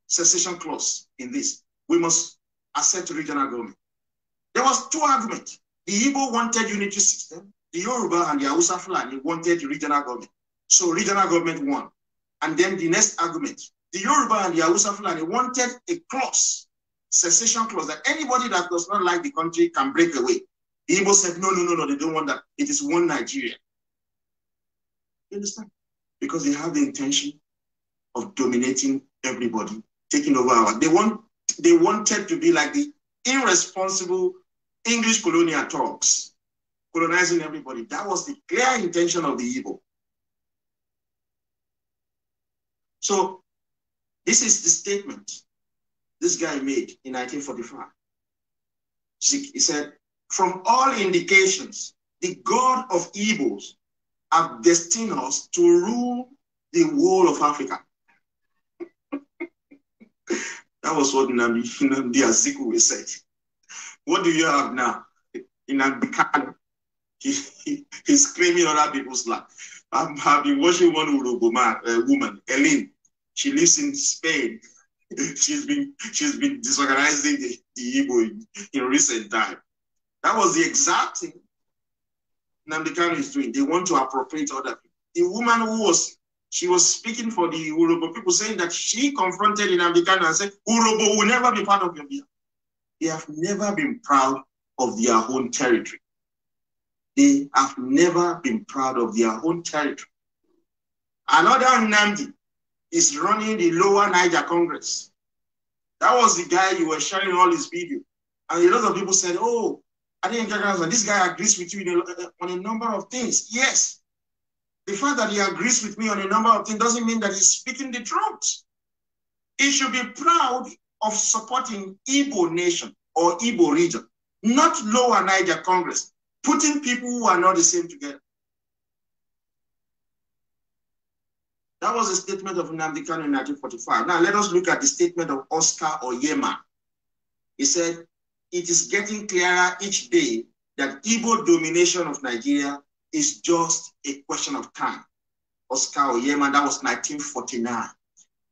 cessation clause in this. We must accept regional government. There was two arguments. The Igbo wanted unitary system. The Yoruba and the Hausa Fulani wanted regional government. So regional government won. And then the next argument, the Yoruba and the Hausa Fulani wanted a clause, cessation clause, that anybody that does not like the country can break away. The Igbo said, no, they don't want that. It is one Nigeria. You understand? Because they have the intention of dominating everybody, taking over our. They wanted to be like the irresponsible English colonial Turks, colonizing everybody. That was the clear intention of the Igbo. So this is the statement this guy made in 1945. He said, from all indications, the God of Igbos have destined us to rule the whole of Africa. That was what Nnamdi Azikiwe said. What do you have now? In Ambikano, he's claiming other people's land. I've been watching one Yoruba woman, Ellen. She lives in Spain. She's been disorganizing the Igbo in recent time. That was the exact thing Nnamdi Kanu is doing. They want to appropriate other people. The woman she was speaking for the Yoruba people, saying that she confronted Nnamdi Kanu and said, Yoruba will never be part of your view. They have never been proud of their own territory. They have never been proud of their own territory. Another Nnamdi is running the Lower Niger Congress. That was the guy you were sharing all his video. And a lot of people said, oh, I think this guy agrees with you on a number of things. Yes. The fact that he agrees with me on a number of things doesn't mean that he's speaking the truth. He should be proud of supporting Igbo nation or Igbo region, not Lower Niger Congress, putting people who are not the same together. That was a statement of Nnamdi Kanu in 1945. Now let us look at the statement of Oscar Oyema. He said, it is getting clearer each day that Igbo domination of Nigeria is just a question of time. Oscar Oyema, that was 1949.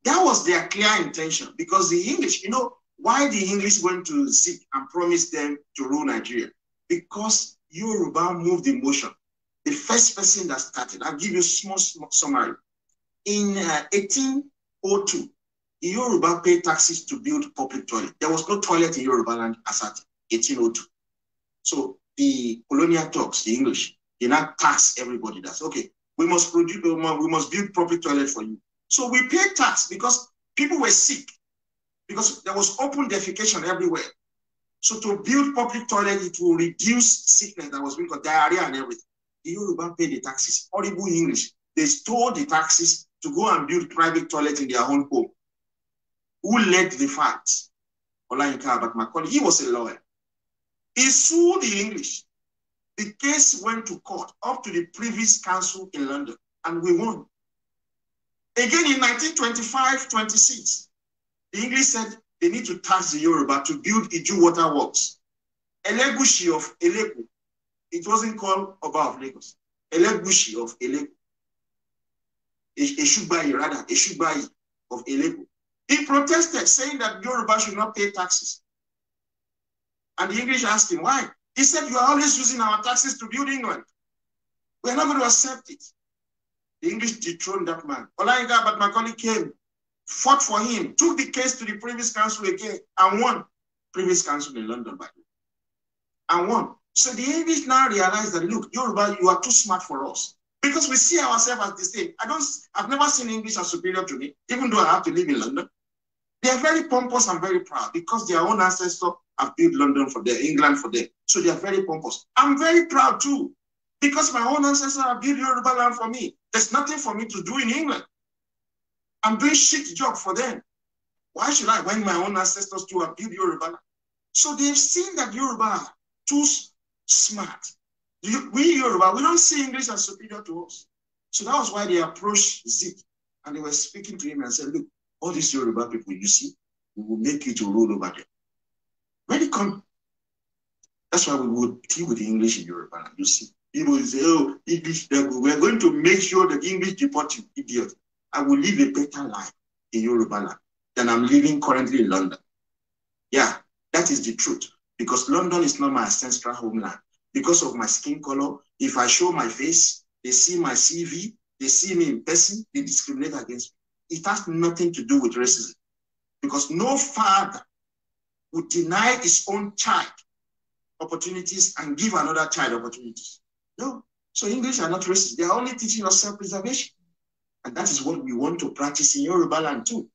That was their clear intention, because the English, you know, why the English went to Zik and promised them to rule Nigeria? Because Yoruba moved the motion. The first person that started, I'll give you a small summary. In 1802, the Yoruba paid taxes to build public toilet. There was no toilet in Yorubaland as at 1802. So the colonial Turks, the English, they now tax everybody. That's okay. We must build public toilet for you. So we paid tax because people were sick, because there was open defecation everywhere. So to build public toilet, it will reduce sickness that was being called diarrhea and everything. The Yoruba paid the taxes. Horrible English. They stole the taxes to go and build private toilet in their own home. Who led the fight? Olayinka Abatmacaulay. He was a lawyer. He sued the English. The case went to court up to the Privy Council in London, and we won. Again in 1925-26, the English said they need to tax the Yoruba to build Iju water works. Elegushi of Eleku. It wasn't called Oba of Lagos. Elegushi of Eleku. Eshubayi rather, Eshubayi of Eleku. He protested, saying that Yoruba should not pay taxes. And the English asked him, why? He said, you are always using our taxes to build England. We are not going to accept it. The English dethroned that man. Olayinka Abatmacaulay came fought for him, took the case to the Previous Council again, and won. Previous Council in London, by the way, and won. So the English now realize that, look, Yoruba, you are too smart for us. Because we see ourselves as the same. I've never seen English as superior to me, even though I have to live in London. They are very pompous and very proud because their own ancestors have built London for them, England for them. So they are very pompous. I'm very proud too, because my own ancestors have built Yorubaland for me. There's nothing for me to do in England. I'm doing shit job for them. Why should I, when my own ancestors too have built Yorubaland? So they've seen that Yoruba are too smart. We Yoruba, we don't see English as superior to us. So that was why they approached Zik, and they were speaking to him and said, look, all these Yoruba people you see, we will make you to rule over them. When it comes, that's why we will deal with the English in Yoruba. You see, people will say, oh, English, we're going to make sure that English deport you, idiot. I will live a better life in Yoruba land than I'm living currently in London. Yeah, that is the truth. Because London is not my ancestral homeland. Because of my skin color, if I show my face, they see my CV, they see me in person, they discriminate against me. It has nothing to do with racism. Because no father would deny his own child opportunities and give another child opportunities. No. So English are not racist. They are only teaching us self-preservation. And that is what we want to practice in Yorubaland too.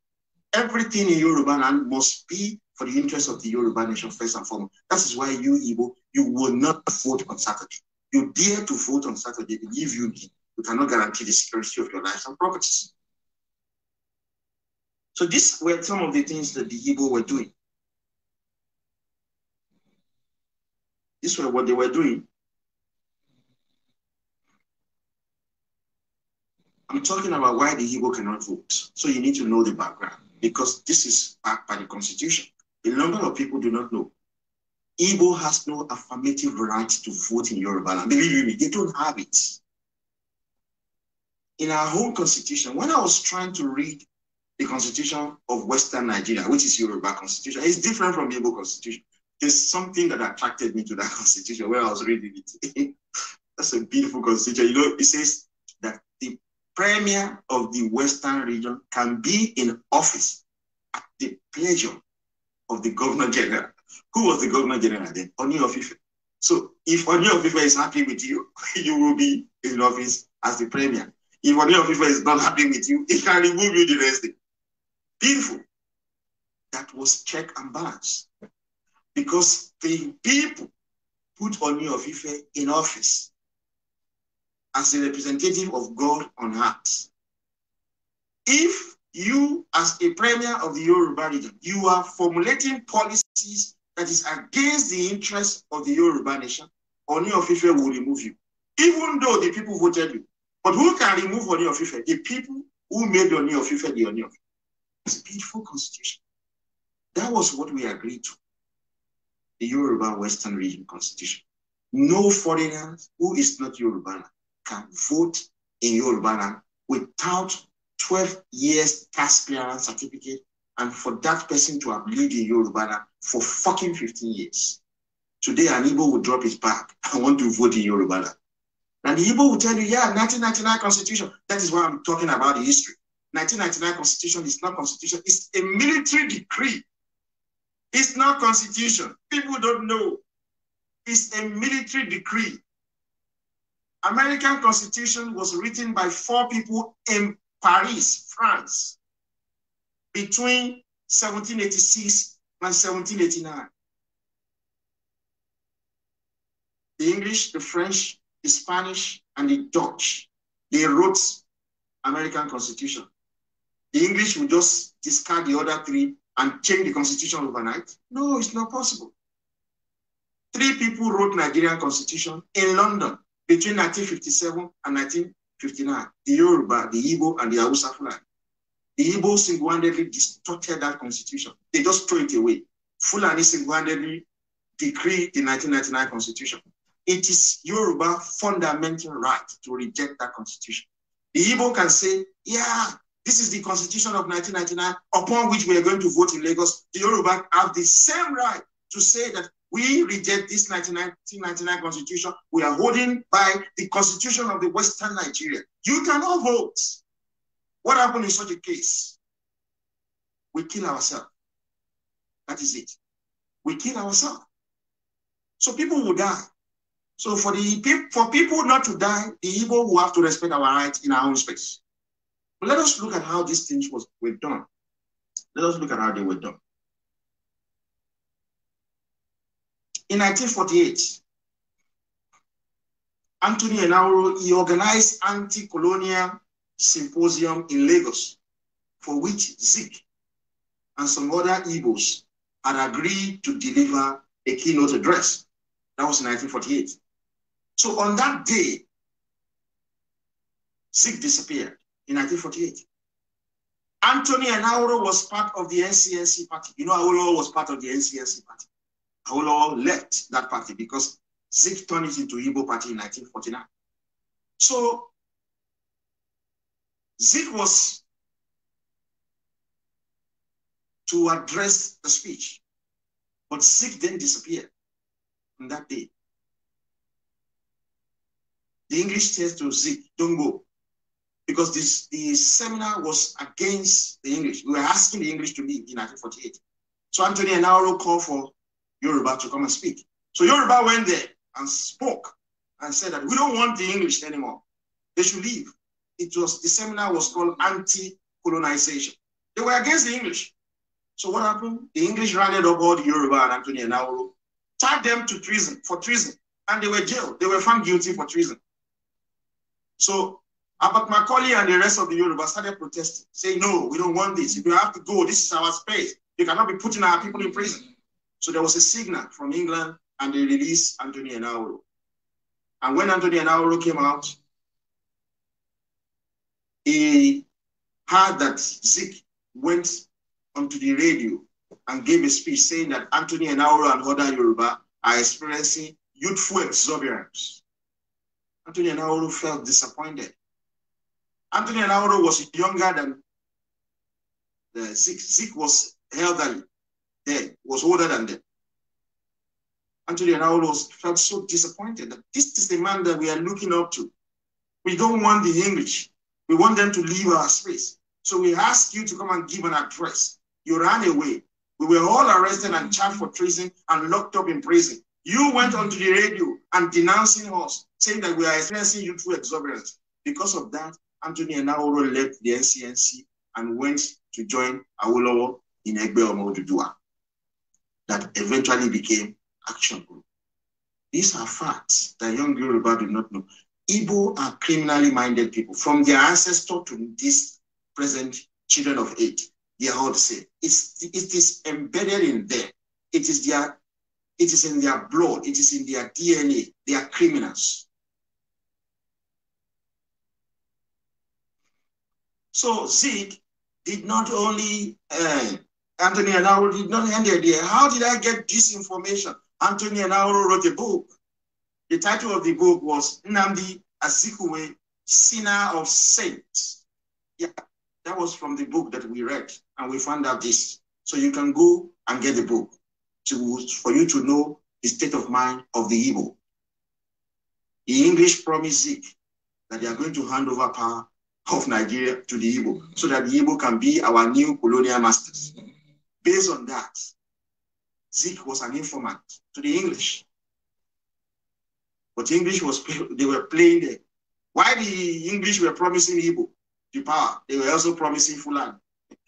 Everything in Yorubaland must be for the interest of the Yoruba nation first and foremost. That is why you, Igbo, you will not vote on Saturday. You dare to vote on Saturday, believe you me, you cannot guarantee the security of your lives and properties. So these were some of the things that the Igbo were doing. These were what they were doing. I'm talking about why the Igbo cannot vote. So you need to know the background, because this is backed by the Constitution. A number of people do not know. Igbo has no affirmative right to vote in Yorubaland. Believe me, they don't have it. In our own Constitution, when I was trying to read the Constitution of Western Nigeria, which is Yoruba Constitution, it's different from the Igbo Constitution. There's something that attracted me to that Constitution when I was reading it. That's a beautiful Constitution. You know, it says that the Premier of the Western region can be in office at the pleasure of the Governor General. Who was the Governor General then? Oni of Ife. So if Oni of Ife is happy with you, you will be in office as the Premier. If Oni of Ife is not happy with you, he can remove you the next day. Beautiful. That was check and balance. Because the people put Oni of Ife in office as a representative of God on earth. If you, as a Premier of the Yoruba region, you are formulating policies that is against the interests of the Yoruba nation, Oni of Ife will remove you, even though the people voted you. But who can remove Oni of Ife? The people who made Oni of Ife the Oni of Ife. It's a beautiful constitution. That was what we agreed to. The Yoruba Western Region Constitution. No foreigner who is not Yoruba can vote in Yoruba without 12 years tax clearance certificate, and for that person to have lived in Yoruba for fucking 15 years. Today, an Igbo will drop his bag and want to vote in Yoruba. And the Igbo will tell you, yeah, 1999 Constitution. That is why I'm talking about the history. 1999 Constitution is not Constitution. It's a military decree. It's not Constitution. People don't know. It's a military decree. American Constitution was written by 4 people in Paris, France, between 1786 and 1789. The English, the French, the Spanish, and the Dutch, they wrote American Constitution. The English will just discard the other 3 and change the Constitution overnight. No, it's not possible. 3 people wrote Nigerian Constitution in London between 1957 and 1959. The Yoruba, the Igbo, and the Hausa Fulani. The Igbo single-handedly distorted that Constitution. They just threw it away. Fulani single-handedly decreed the 1999 Constitution. It is Yoruba fundamental right to reject that Constitution. The Igbo can say, yeah, this is the Constitution of 1999 upon which we are going to vote in Lagos. The Yoruba have the same right to say that we reject this 1999 Constitution. We are holding by the Constitution of the Western Nigeria. You cannot vote. What happened in such a case? we kill ourselves. That is it. We kill ourselves. So people will die. So for people not to die, the Igbo will have to respect our rights in our own space. But let us look at how these things were done. Let us look at how they were done. In 1948, Anthony Enahoro, he organized anti-colonial symposium in Lagos, for which Zik and some other Igbos had agreed to deliver a keynote address. That was in 1948. So on that day, Zik disappeared in 1948. Anthony Enahoro was part of the NCNC party. You know, Awolowo was part of the NCNC party. Awolowo left that party because Zik turned it into Igbo party in 1949. So Zik was to address the speech, but Zik then disappeared on that day. The English said to Zik, don't go, because the seminar was against the English. We were asking the English to leave in 1948. So Anthony Enahoro called for Yoruba to come and speak. So Yoruba went there and spoke and said that we don't want the English anymore. They should leave. The seminar was called anti-colonization. They were against the English. So what happened? The English rounded up all the Yoruba and Anthony Enahoro, tied them to treason, for treason, and they were jailed. They were found guilty for treason. So Abat Macaulay and the rest of the Yoruba started protesting, saying, no, we don't want this. If you have to go, this is our space. You cannot be putting our people in prison. So there was a signal from England, and they released Anthony Enahoro. And when Anthony Enahoro came out, he heard that Zik went onto the radio and gave a speech saying that Anthony Enahoro and other Yoruba are experiencing youthful exuberance. Anthony Enahoro felt disappointed. Anthony Enahoro was younger than Zik. Zik was elderly then, was older than them. Anthony Enahoro felt so disappointed that this is the man that we are looking up to. We don't want the English. We want them to leave our space. So we ask you to come and give an address. You ran away. We were all arrested and charged for treason and locked up in prison. You went onto the radio and denouncing us, saying that we are experiencing youthful exuberance. Because of that, Anthony Enahoro left the NCNC and went to join Awolowo in Egbe Omo Oduduwa. That eventually became Action Group. These are facts that young Yoruba do not know. Igbo are criminally minded people. From their ancestor to this present children of 8, they are all the same. It is embedded in them. It is in their blood. It is in their DNA. They are criminals. So Zik did not only, Anthony Enahoro did not end there. How did I get this information? Anthony Enahoro wrote a book. The title of the book was Nnamdi Azikiwe, Sinner of Saints. Yeah, that was from the book that we read, and we found out this. So you can go and get the book for you to know the state of mind of the Igbo. The English promised Zik that they are going to hand over power of Nigeria to the Igbo so that the Igbo can be our new colonial masters. Based on that, Zik was an informant to the English. But English they were playing there. Why the English were promising Igbo the power, they were also promising Fulani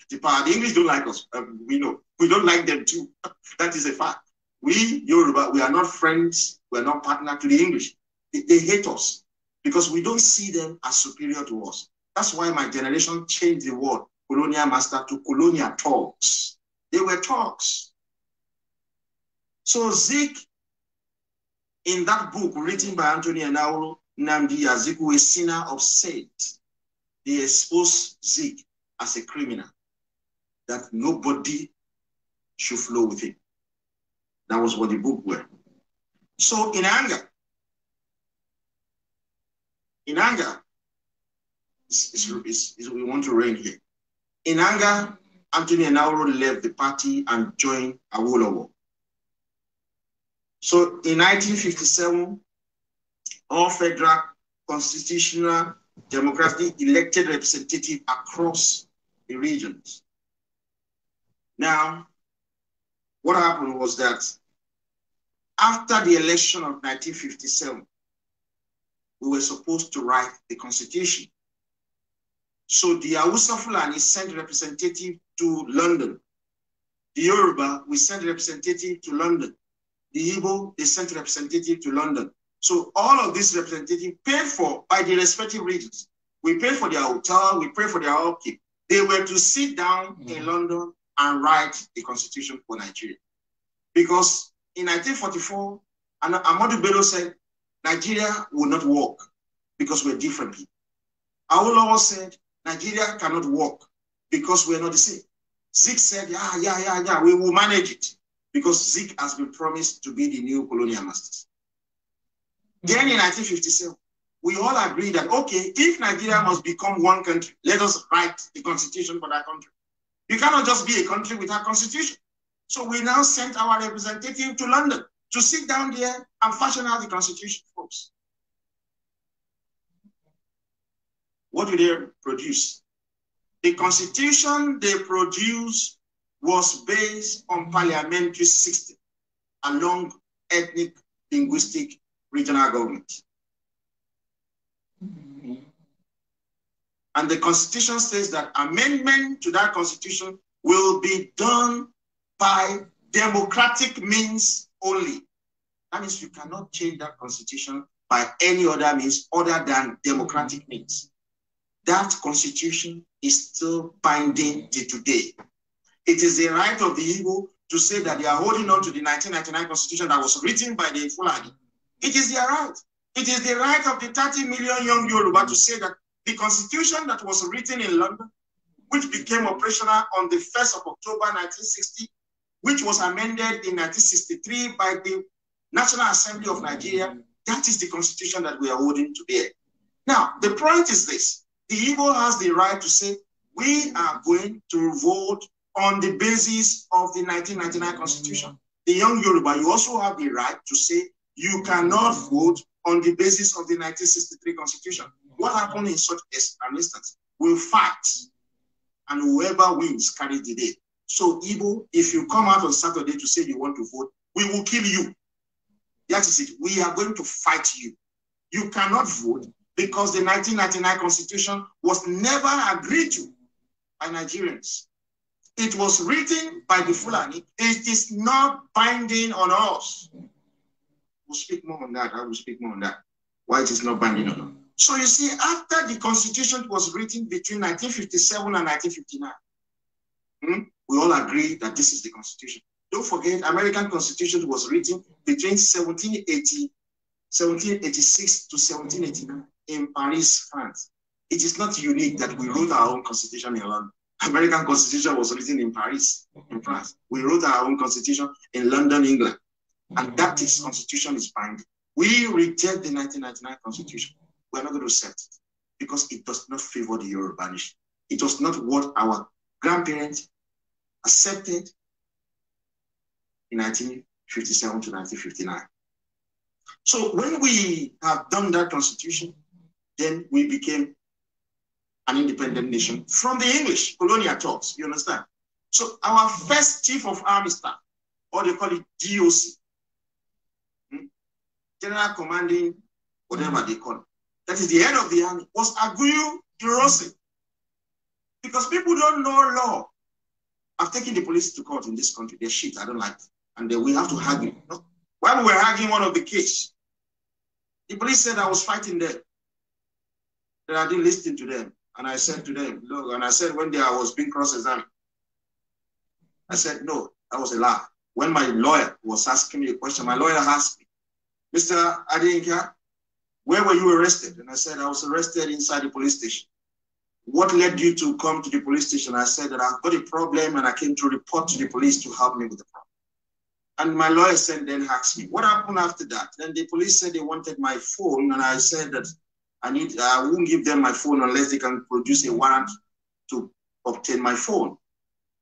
the power. The English don't like us. We know. We don't like them too. That is a fact. We, Yoruba, we are not friends. We are not partner to the English. They hate us because we don't see them as superior to us. That's why my generation changed the word colonial master to colonial talks. They were talks. So Zik, in that book written by Anthony Enahoro, Nnamdi Azikiwe, Sinner of Saints, they exposed Zik as a criminal, that nobody should flow with him. That was what the book were. So in anger, we want to reign here. In anger, Anthony Enahoro left the party and joined Awolowo. So in 1957, all federal constitutional democratically elected representatives across the regions Now, what happened was that after the election of 1957, we were supposed to write the Constitution. So the Hausa Fulani sent representative to London. The Yoruba, we sent representative to London. The Igbo, they sent representative to London. So all of these representatives paid for by the respective regions. We paid for their hotel, we paid for their upkeep. They were to sit down in London and write the Constitution for Nigeria. Because in 1944, Ahmadu Bello said, Nigeria will not work because we're different people. Awolowo said, Nigeria cannot work because we're not the same. Zik said, yeah, we will manage it because Zik has been promised to be the new colonial masters. Then in 1957, we all agreed that, okay, if Nigeria must become one country, let us write the constitution for that country. You cannot just be a country without constitution. So we now sent our representative to London to sit down there and fashion out the constitution, folks. What did they produce? The constitution they produced was based on parliamentary system along ethnic, linguistic, regional government. And the constitution says that amendment to that constitution will be done by democratic means only. That means you cannot change that constitution by any other means other than democratic means. That constitution is still binding till today. It is the right of the Igbo to say that they are holding on to the 1999 constitution that was written by the Fulani. It is their right. It is the right of the 30 million young Yoruba to say that the constitution that was written in London, which became operational on the 1st of October 1960, which was amended in 1963 by the National Assembly of Nigeria, that is the constitution that we are holding today. Now, the point is this. The Igbo has the right to say, we are going to vote on the basis of the 1999 constitution. The young Yoruba, you also have the right to say, you cannot vote on the basis of the 1963 constitution. What happened in such an instance? We'll fight, and whoever wins carries the day. So, Igbo, if you come out on Saturday to say you want to vote, we will kill you. That is it. We are going to fight you. You cannot vote because the 1999 constitution was never agreed to by Nigerians. It was written by the Fulani. It is not binding on us. We'll speak more on that. I will speak more on that. Why it is not binding on us. So you see, after the constitution was written between 1957 and 1959, we all agree that this is the constitution. Don't forget, American Constitution was written between 1786 to 1789 in Paris, France. It is not unique that we wrote our own constitution in London. American Constitution was written in Paris, in France. We wrote our own constitution in London, England. And that is constitution is binding. We reject the 1999 constitution. We're not going to accept it because it does not favor the Yoruba nation. It was not what our grandparents accepted in 1957 to 1959. So when we have done that constitution, then we became an independent nation from the English colonial talks, you understand? So our first chief of army staff, or they call it DOC, General Commanding, whatever they call it, that is the head of the army, was Aguiyi Ironsi. Because people don't know law. I've taken the police to court in this country. They're shit, I don't like it. And then we have to argue. While we were arguing one of the case, the police said I was fighting them. That I didn't listen to them. And I said to them, look, and I said when I was being cross-examined, I said, no, that was a lie. When my lawyer was asking me a question, my lawyer asked me, Mr. Adeyinka, where were you arrested? And I said, I was arrested inside the police station. What led you to come to the police station? I said that I've got a problem and I came to report to the police to help me with the problem. And my lawyer said, then asked me, what happened after that? Then the police said they wanted my phone. And I said that I won't give them my phone unless they can produce a warrant to obtain my phone.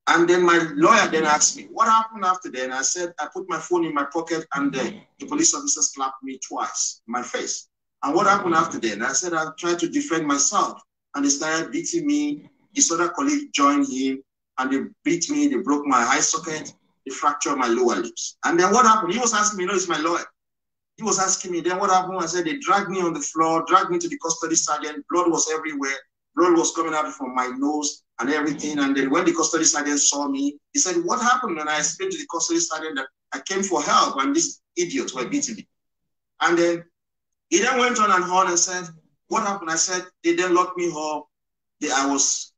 And then my lawyer then asked me, what happened after that? And I said, I put my phone in my pocket and the police officer slapped me twice in my face. And what happened after that? And I said, I tried to defend myself. And they started beating me. His other colleague joined him. and they beat me, they broke my eye socket, they fractured my lower lips. And then what happened? He was asking me, it's my lawyer. He was asking me, then what happened? I said, they dragged me on the floor, dragged me to the custody sergeant, blood was everywhere, blood was coming out from my nose and everything. And then when the custody sergeant saw me, he said, what happened? And I explained to the custody sergeant that I came for help and these idiots were beating me. And then he then went on and said, what happened? I said, they then locked me up. I was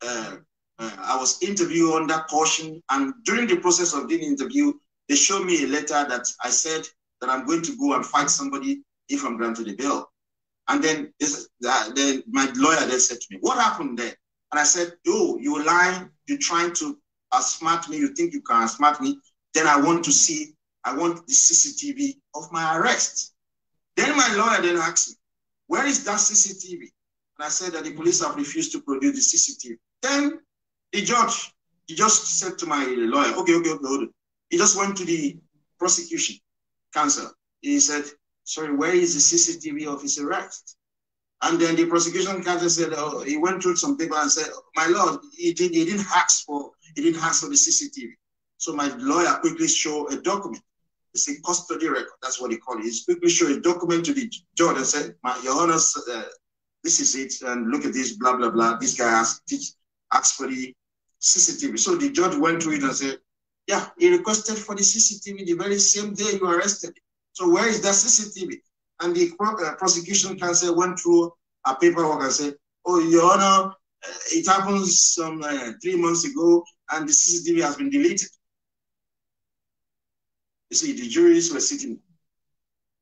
interviewed under caution. And during the process of the interview, they showed me a letter that I said that I'm going to go and fight somebody if I'm granted a bail. And then my lawyer then said to me, what happened there? And I said, oh, you're lying. You're trying to outsmart me. You think you can outsmart me. Then I want the CCTV of my arrest. Then my lawyer then asked me, where is that CCTV? And I said that the police have refused to produce the CCTV. Then the judge, he just said to my lawyer, okay, hold on. He just went to the prosecution counsel. He said, sorry, where is the CCTV of his arrest? And then the prosecution counsel said, oh, he went through some paper and said, my lord, he didn't ask for the CCTV. So my lawyer quickly showed a document. It's a custody record. That's what he called it. He quickly showed a document to the judge and said, your honor, this is it. And look at this, blah, blah, blah. This guy asked for the CCTV. So the judge went through it and said, yeah, he requested for the CCTV the very same day you arrested him. So where is that CCTV? And the prosecution counsel went through a paperwork and said, oh, your honor, it happened some 3 months ago and the CCTV has been deleted. You see, the juries were sitting.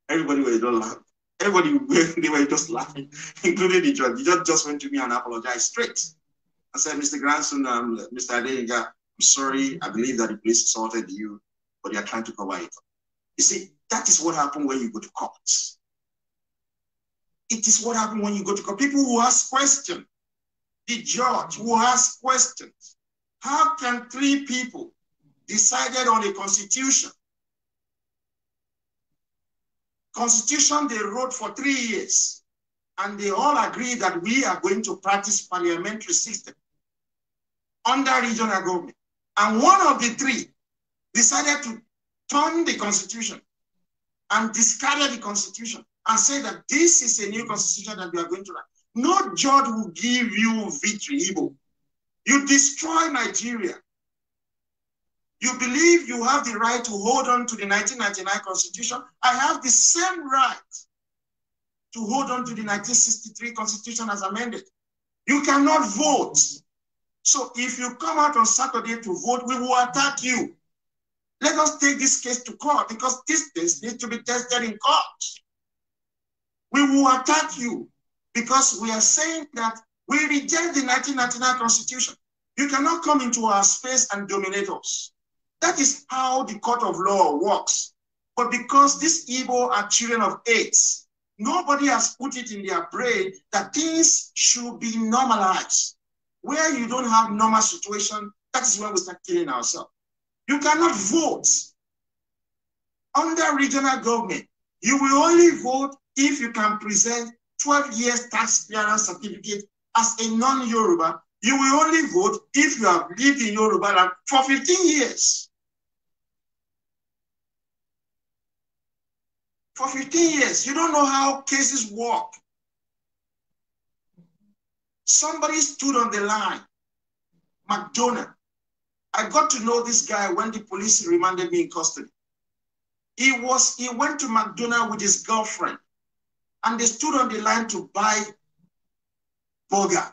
Everybody was just laughing. They were just laughing, including the judge. The judge just went to me and apologized straight. I said, Mr. Grandson, Mr. Adeyinka, I'm sorry. I believe that the police assaulted you, but they are trying to cover it up. You see, that is what happened when you go to court. It is what happened when you go to court. People who ask questions. The judge who asks questions. How can 3 people decided on a constitution? Constitution they wrote for 3 years, and they all agree that we are going to practice parliamentary system under regional government. And one of the 3 decided to turn the constitution and discard the constitution and say that this is a new constitution that we are going to write. No judge will give you victory, Igbo. You destroy Nigeria. You believe you have the right to hold on to the 1999 constitution. I have the same right to hold on to the 1963 constitution as amended. You cannot vote. So if you come out on Saturday to vote, we will attack you. Let us take this case to court because this case needs to be tested in court. We will attack you because we are saying that we reject the 1999 constitution. You cannot come into our space and dominate us. That is how the court of law works. But because these Igbo are children of 8, nobody has put it in their brain that things should be normalized. Where you don't have normal situation, that is when we start killing ourselves. You cannot vote under regional government. You will only vote if you can present 12 years tax clearance certificate as a non-Yoruba. You will only vote if you have lived in Yorubaland for 15 years. For 15 years, you don't know how cases work. Somebody stood on the line, McDonald. I got to know this guy when the police remanded me in custody. He went to McDonald with his girlfriend, and they stood on the line to buy burger.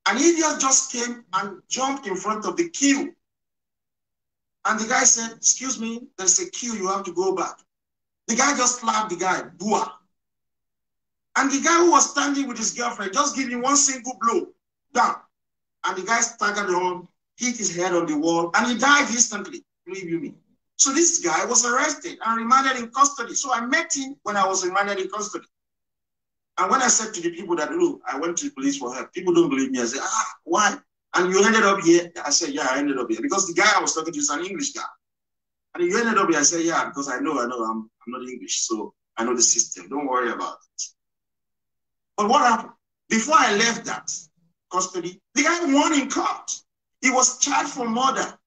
An idiot just came and jumped in front of the queue. And the guy said, excuse me, there's a queue, you have to go back. The guy just slapped the guy, bua. And the guy who was standing with his girlfriend just gave him one single blow, down. And the guy staggered on, hit his head on the wall, and he died instantly, believe you me. So this guy was arrested and remanded in custody. So I met him when I was remanded in custody. And when I said to the people that, look, I went to the police for help, people don't believe me. I said, why? And you ended up here? I said, yeah, I ended up here. Because the guy I was talking to is an English guy. And you ended up here? I said, yeah, because I know, I'm not English, so I know the system. Don't worry about it. But what happened? Before I left that custody, the guy won in court. He was charged for murder.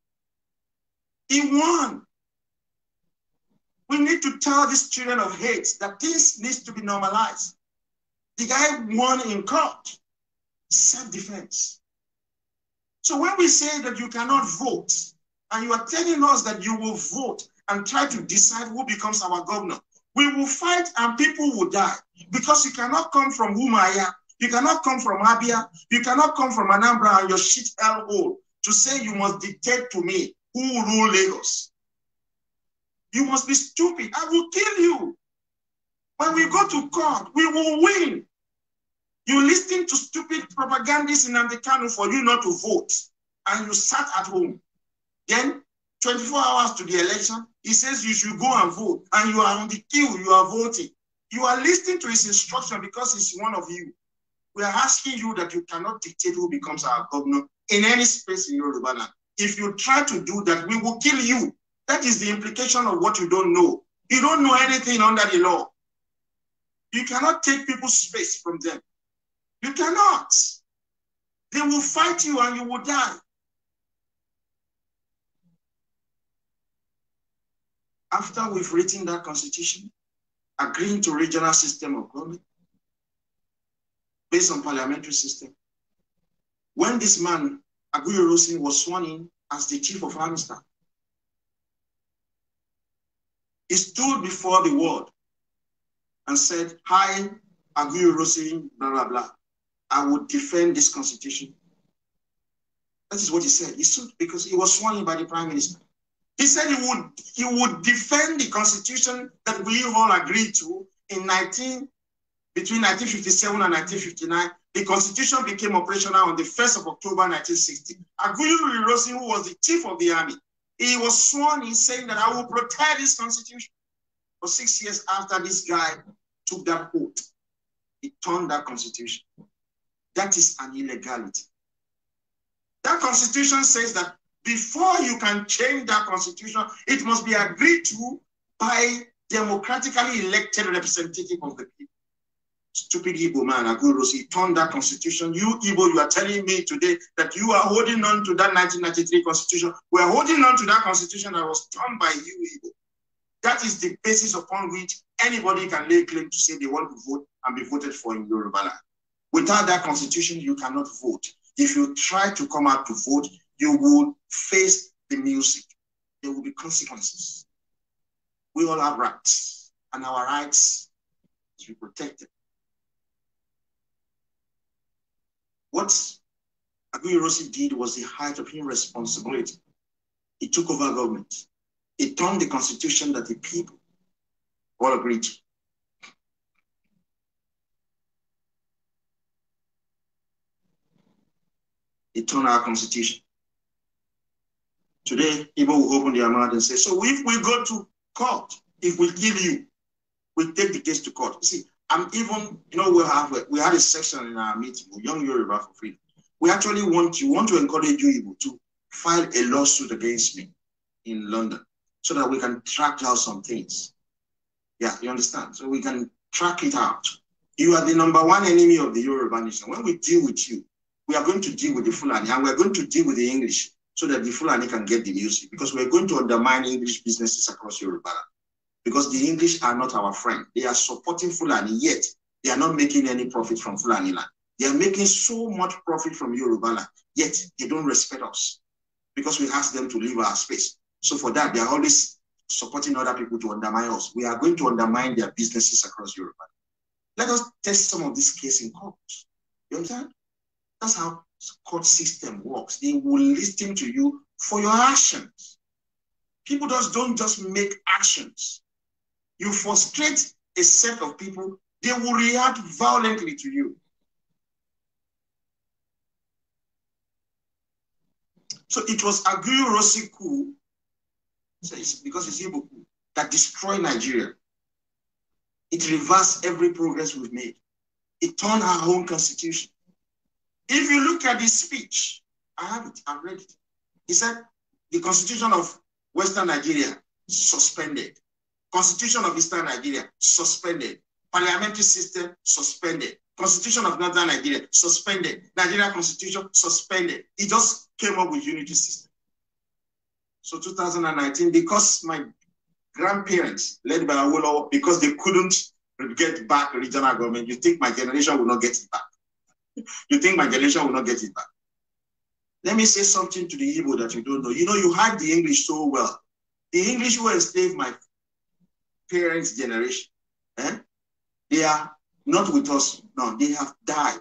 He won. We need to tell these children of hate that this needs to be normalized. The guy won in court. Self-defense. So when we say that you cannot vote, and you are telling us that you will vote and try to decide who becomes our governor, we will fight and people will die. Because you cannot come from Umaya, you cannot come from Abia, you cannot come from Anambra and your shit hellhole to say you must dictate to me who will rule Lagos. You must be stupid. I will kill you. When we go to court, we will win. You listen to stupid propagandists in Amdekano for you not to vote, and you sat at home. Then, 24 hours to the election, he says you should go and vote, and you are on the queue, you are voting. You are listening to his instruction because he's one of you. We are asking you that you cannot dictate who becomes our governor in any space in Yorubaland. If you try to do that, we will kill you. That is the implication of what you don't know. You don't know anything under the law. You cannot take people's space from them. You cannot. They will fight you and you will die. After we've written that constitution, agreeing to regional system of government based on parliamentary system, when this man, Aguiyi-Ironsi, was sworn in as the chief of army staff, he stood before the world and said, "Hi, Aguiyi-Ironsi, blah, blah, blah. I would defend this constitution." That is what he said. He stood because he was sworn in by the prime minister. He said he would defend the constitution that we all agreed to between 1957 and 1959. The constitution became operational on the 1st of October 1960. Aguiyi-Ironsi, who was the chief of the army, he was sworn in saying that I will protect this constitution. For 6 years after this guy took that oath, he turned that constitution. That is an illegality. That constitution says that before you can change that constitution, it must be agreed to by democratically elected representative of the people. Stupid Igbo man, Aguiyi-Ironsi, turned that constitution. You Igbo, you are telling me today that you are holding on to that 1993 constitution. We are holding on to that constitution that was turned by you Igbo. That is the basis upon which anybody can lay claim to say they want to vote and be voted for in Yorubaland. Without that constitution, you cannot vote. If you try to come out to vote, you will face the music. There will be consequences. We all have rights, and our rights to be protected. What Aguiyi-Ironsi did was the height of irresponsibility. He took over government. He turned the constitution that the people all agreed to. He turned our constitution. Today, people will open their mouth and say, so if we go to court, if we kill you, we take the case to court. You see, I'm even, we had a section in our meeting, Young Yoruba for Freedom. We actually want to encourage you to file a lawsuit against me in London so that we can track out some things. Yeah, you understand? So we can track it out. You are the #1 enemy of the Yoruba nation. When we deal with you, we are going to deal with the Fulani, and we're going to deal with the English so that the Fulani can get the music, because we're going to undermine English businesses across Yoruba. Because the English are not our friend. They are supporting Fulani, yet they are not making any profit from Fulani land. They are making so much profit from Yoruba land, yet they don't respect us because we ask them to leave our space. So for that, they are always supporting other people to undermine us. We are going to undermine their businesses across Yoruba. Let us test some of this case in court. You understand? That's how court system works. They will listen to you for your actions. People don't just make actions. You frustrate a set of people, they will react violently to you. So it was Aguiyi-Ironsi coup, because it's Igbo coup, that destroyed Nigeria. It reversed every progress we've made. It turned our own constitution. If you look at his speech, I have it, I've read it. He said, the constitution of Western Nigeria, suspended. Constitution of Eastern Nigeria, suspended. Parliamentary system, suspended. Constitution of Northern Nigeria, suspended. Nigeria Constitution, suspended. It just came up with unity system. So 2019, because my grandparents, led by Awolowo, because they couldn't get back regional government, you think my generation will not get it back? You think my generation will not get it back? Let me say something to the Igbo that you don't know. You know, you had the English so well. The English who enslaved my parents' generation, they are not with us. No, they have died.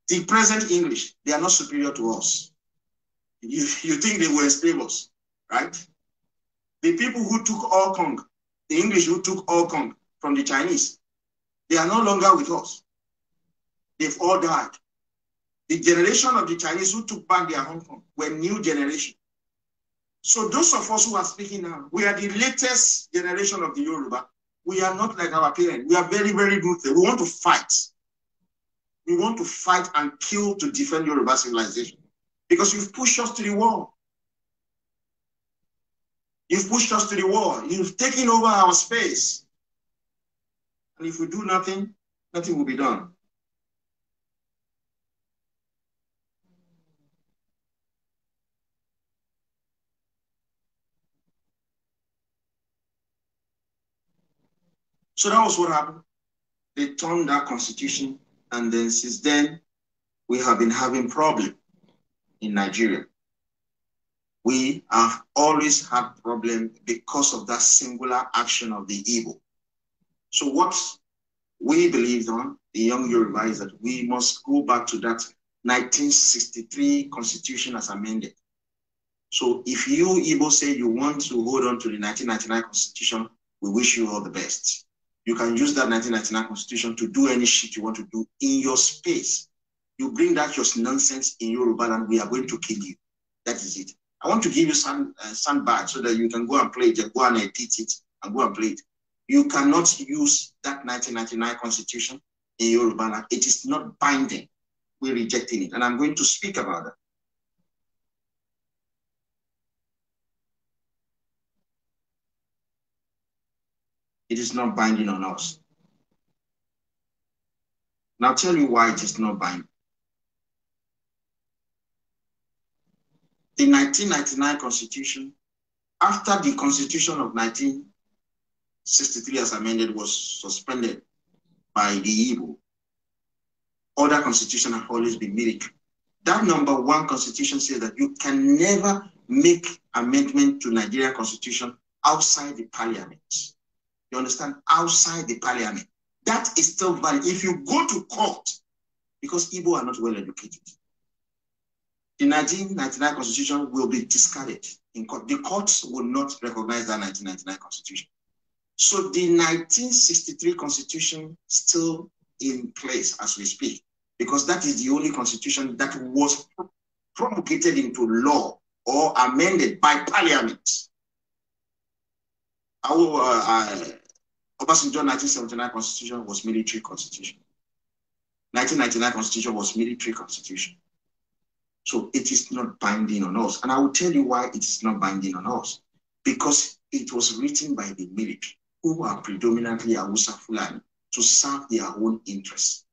The present English, they are not superior to us. You think they will enslave us, right? The people who took Hong Kong, the English who took Hong Kong from the Chinese, they are no longer with us. They've all died. The generation of the Chinese who took back their Hong Kong were new generation. So those of us who are speaking now, we are the latest generation of the Yoruba. We are not like our parents. We are very, very good. We want to fight. We want to fight and kill to defend Yoruba civilization. Because you've pushed us to the wall. You've pushed us to the wall. You've taken over our space. And if we do nothing, nothing will be done. So that was what happened. They turned that constitution, and then since then, we have been having problems in Nigeria. We have always had problems because of that singular action of the Igbo. So what we believed on, the young Yoruba, is that we must go back to that 1963 constitution as amended. So if you Igbo say you want to hold on to the 1999 constitution, we wish you all the best. You can use that 1999 constitution to do any shit you want to do in your space. You bring that your nonsense in Yorubaland, we are going to kill you. That is it. I want to give you some badge so that you can go and play it, go and edit it, and go and play it. You cannot use that 1999 constitution in Yorubaland. It is not binding. We're rejecting it. And I'm going to speak about that. It is not binding on us. Now I'll tell you why it is not binding. The 1999 Constitution, after the Constitution of 1963 as amended was suspended by the Igbo, other constitution have always been military. That #1 constitution says that you can never make amendment to Nigerian constitution outside the parliament. You understand? Outside the parliament. That is still valid. If you go to court, because Igbo are not well educated, the 1999 constitution will be discarded in court. The courts will not recognize that 1999 constitution. So the 1963 constitution still in place as we speak, because that is the only constitution that was promulgated into law or amended by parliament. Obasanjo 1979 constitution was military constitution. 1999 constitution was military constitution. So it is not binding on us. And I will tell you why it is not binding on us. Because it was written by the military, who are predominantly Hausa Fulani, to serve their own interests.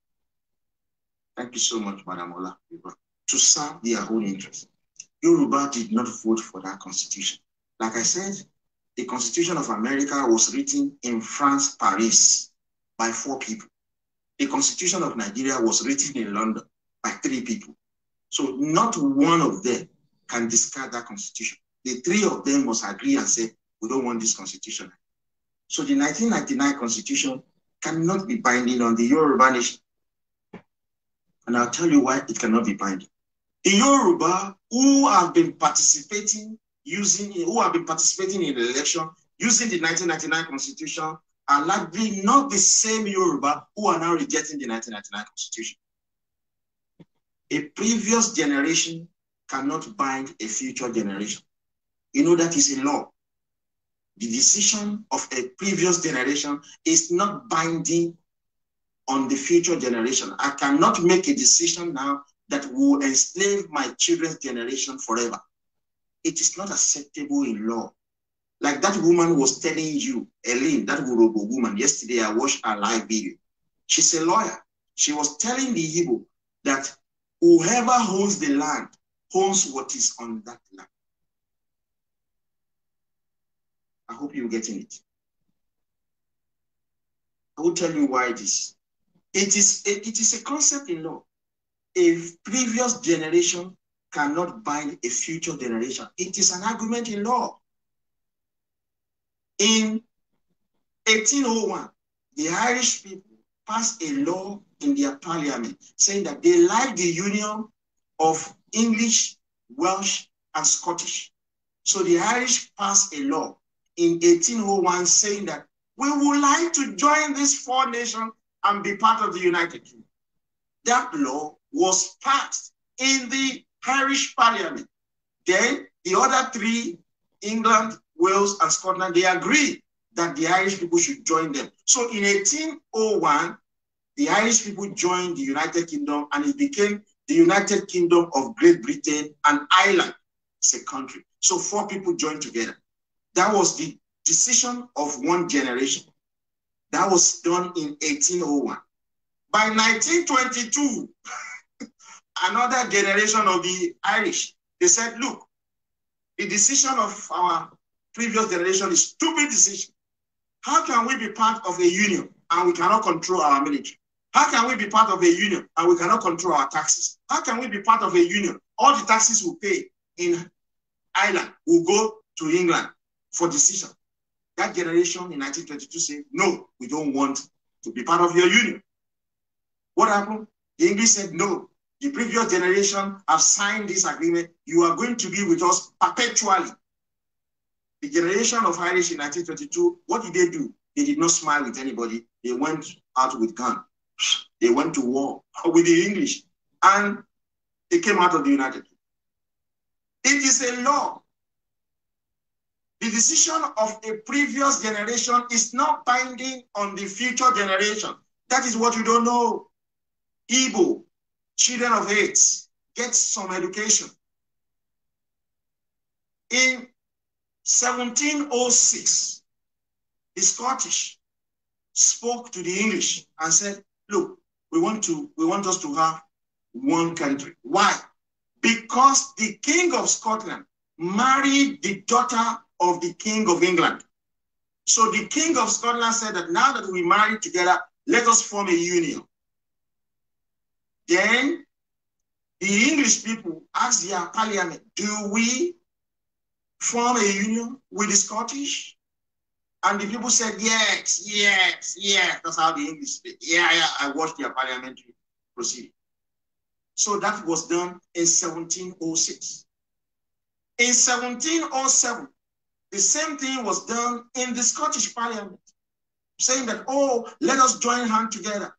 Thank you so much, Madam Ola. To serve their own interests. Yoruba did not vote for that constitution. Like I said, the Constitution of America was written in France, Paris, by 4 people. The Constitution of Nigeria was written in London by 3 people. So not one of them can discard that constitution. The 3 of them must agree and say, we don't want this constitution. So the 1999 constitution cannot be binding on the Yoruba nation. And I'll tell you why it cannot be binding. The Yoruba who have been participating in the election using the 1999 constitution are likely not the same Yoruba who are now rejecting the 1999 constitution. A previous generation cannot bind a future generation. You know that is a law. The decision of a previous generation is not binding on the future generation. I cannot make a decision now that will enslave my children's generation forever. It is not acceptable in law. Like that woman was telling you, Elaine, that Urobo woman, yesterday I watched her live video. She's a lawyer. She was telling the Igbo that whoever owns the land owns what is on that land. I hope you're getting it. I will tell you why this. It is a concept in law. A previous generation cannot bind a future generation. It is an argument in law. In 1801, the Irish people passed a law in their parliament saying that they like the union of English, Welsh, and Scottish. So the Irish passed a law in 1801 saying that we would like to join these four nations and be part of the United Kingdom. That law was passed in the Irish parliament. Then the other three, England, Wales, and Scotland, they agreed that the Irish people should join them. So in 1801, the Irish people joined the United Kingdom and it became the United Kingdom of Great Britain and Ireland. It's a country. So four people joined together. That was the decision of one generation. That was done in 1801. By 1922, another generation of the Irish, they said, look, the decision of our previous generation is a stupid decision. How can we be part of a union and we cannot control our military? How can we be part of a union and we cannot control our taxes? How can we be part of a union? All the taxes we pay in Ireland will go to England for decision. That generation in 1922 said, no, we don't want to be part of your union. What happened? The English said, no, the previous generation have signed this agreement. You are going to be with us perpetually. The generation of Irish in 1922, what did they do? They did not smile with anybody. They went out with guns. They went to war with the English and they came out of the United Kingdom. It is a law. The decision of a previous generation is not binding on the future generation. That is what you don't know. Igbo, children of AIDS, get some education. In 1706, the Scottish spoke to the English and said, look, we want us to have one country. Why? Because the King of Scotland married the daughter of the King of England. So the King of Scotland said that now that we married together, let us form a union. Then the English people asked their parliament, do we form a union with the Scottish? And the people said, yes, yes, yes. That's how the English speak. Yeah, I watched their parliamentary proceeding. So that was done in 1706. In 1707, the same thing was done in the Scottish Parliament, saying that, oh, let us join hands together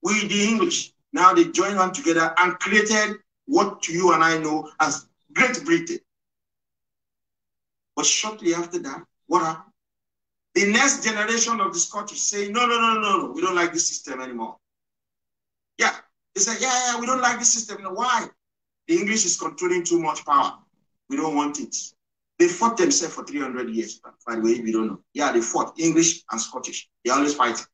with the English. Now they joined hands together and created what you and I know as Great Britain. But shortly after that, what happened? The next generation of the Scottish say, no, we don't like this system anymore. Yeah, they say, yeah, we don't like this system. Why? The English is controlling too much power. We don't want it. They fought themselves for 300 years, by the way, we don't know. Yeah, they fought, English and Scottish. They always fight.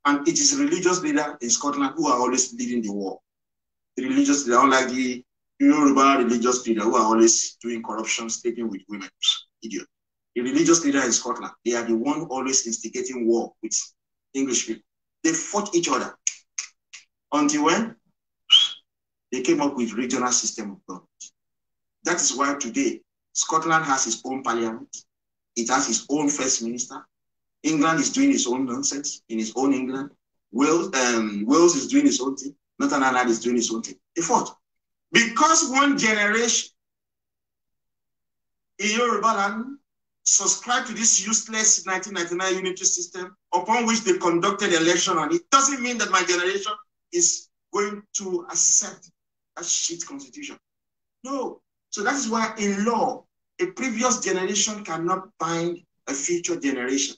And it is religious leaders in Scotland who are always leading the war. The religious leaders, unlike the Yoruba religious leaders who are always doing corruption, sleeping with women. Idiot. The religious leader in Scotland, they are the one always instigating war with English people. They fought each other. Until when? They came up with regional system of government. That is why today, Scotland has its own parliament. It has its own first minister. England is doing its own nonsense in its own England. Wales is doing its own thing. Northern Ireland is doing its own thing. They fought. Because one generation in Yorubaland subscribed to this useless 1999 unitary system upon which they conducted election on it, doesn't mean that my generation is going to accept that shit constitution. No. So that is why in law, a previous generation cannot bind a future generation.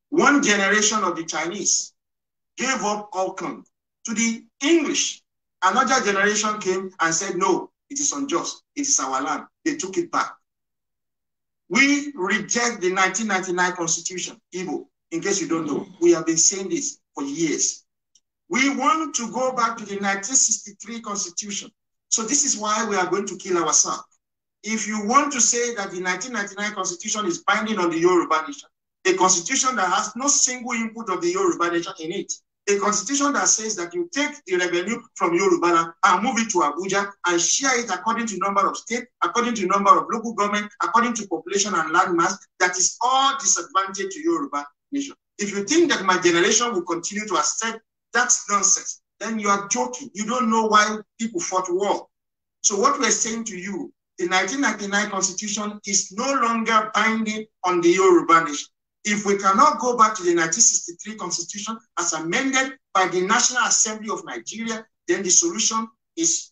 One generation of the Chinese gave up Auckland to the English. Another generation came and said, no, it is unjust. It is our land. They took it back. We reject the 1999 constitution, Igbo, in case you don't know. We have been saying this for years. We want to go back to the 1963 Constitution. So this is why we are going to kill ourselves. If you want to say that the 1999 Constitution is binding on the Yoruba nation, a constitution that has no single input of the Yoruba nation in it, a constitution that says that you take the revenue from Yorubaland and move it to Abuja and share it according to number of states, according to number of local government, according to population and land mass, that is all disadvantage to Yoruba nation. If you think that my generation will continue to accept that's nonsense, then you are joking. You don't know why people fought war. So what we're saying to you, the 1999 Constitution is no longer binding on the Yoruba nation. If we cannot go back to the 1963 Constitution as amended by the National Assembly of Nigeria, then the solution is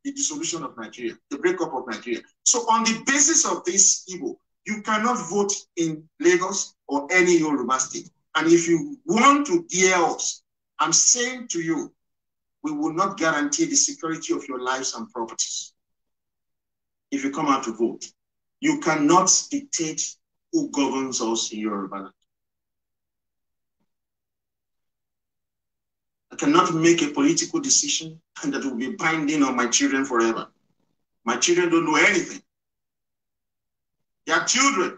the dissolution of Nigeria, the breakup of Nigeria. So on the basis of this evil, you cannot vote in Lagos or any Yoruba state. And if you want to dare us, I'm saying to you, we will not guarantee the security of your lives and properties. If you come out to vote, you cannot dictate who governs us in Yorubaland. I cannot make a political decision that will be binding on my children forever. My children don't know anything. They are children.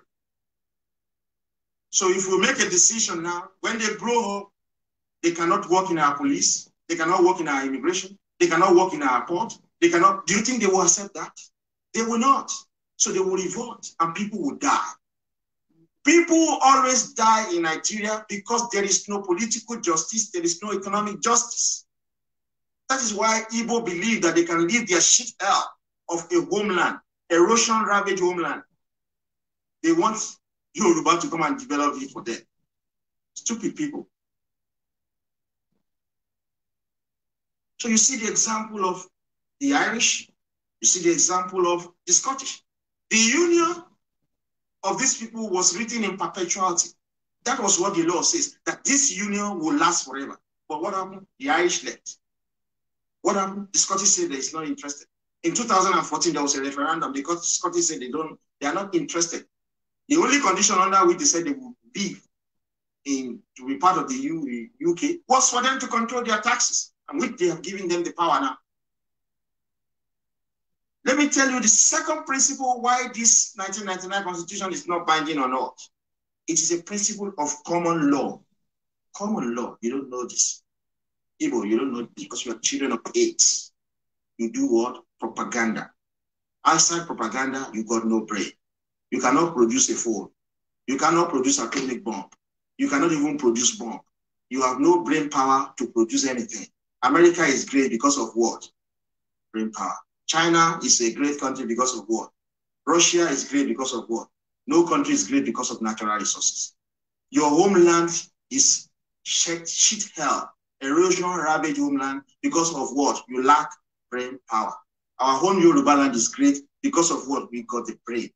So if we make a decision now, when they grow up, they cannot work in our police, they cannot work in our immigration, they cannot work in our port, they cannot. Do you think they will accept that? They will not. So they will revolt and people will die. People always die in Nigeria because there is no political justice, there is no economic justice. That is why Igbo believe that they can leave their shit hell of a homeland, erosion-ravaged homeland. They want Yoruba to come and develop it for them. Stupid people. So you see the example of the Irish, you see the example of the Scottish. The union of these people was written in perpetuity. That was what the law says, that this union will last forever. But what happened? The Irish left. What happened? The Scottish said they is not interested. In 2014, there was a referendum because the Scottish said they are not interested. The only condition under which they said they would leave to be part of the UK was for them to control their taxes, and which they have given them the power now. Let me tell you the second principle why this 1999 Constitution is not binding on us. It is a principle of common law. Common law, you don't know this. Igbo, you don't know this because you are children of AIDS. You do what? Propaganda. Outside propaganda, you got no brain. You cannot produce a phone. You cannot produce an atomic bomb. You cannot even produce bomb. You have no brain power to produce anything. America is great because of what? Brain power. China is a great country because of what? Russia is great because of what? No country is great because of natural resources. Your homeland is shit hell, erosion, ravaged homeland because of what? You lack brain power. Our home Yorubaland is great because of what? We got the brain.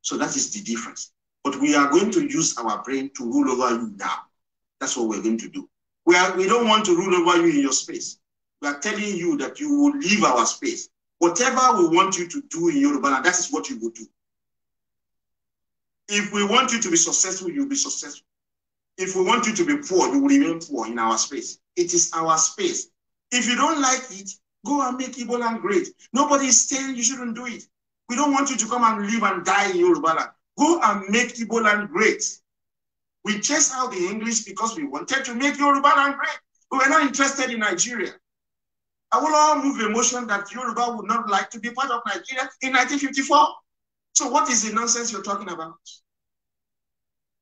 So that is the difference. But we are going to use our brain to rule over you now. That's what we're going to do. We don't want to rule over you in your space. We are telling you that you will leave our space. Whatever we want you to do in Yorubaland, that is what you will do. If we want you to be successful, you'll be successful. If we want you to be poor, you will remain poor in our space. It is our space. If you don't like it, go and make Yorubaland great. Nobody is saying you shouldn't do it. We don't want you to come and live and die in Yorubaland. Go and make Yorubaland great. We chased out the English because we wanted to make Yorubaland great. We were not interested in Nigeria. I will all move the motion that Yoruba would not like to be part of Nigeria in 1954. So what is the nonsense you're talking about?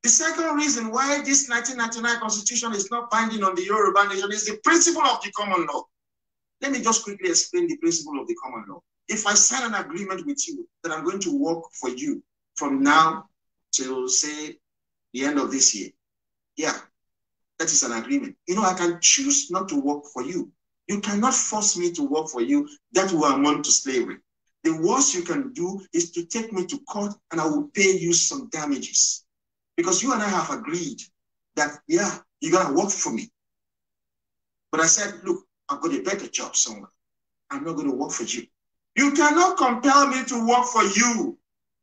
The second reason why this 1999 Constitution is not binding on the Yoruba nation is the principle of the common law. Let me just quickly explain the principle of the common law. If I sign an agreement with you that I'm going to work for you from now till, say, the end of this year, yeah, that is an agreement. You know, I can choose not to work for you. You cannot force me to work for you. That will amount to slavery. The worst you can do is to take me to court and I will pay you some damages. Because you and I have agreed that, yeah, you're going to work for me. But I said, look, I've got a better job somewhere. I'm not going to work for you. You cannot compel me to work for you.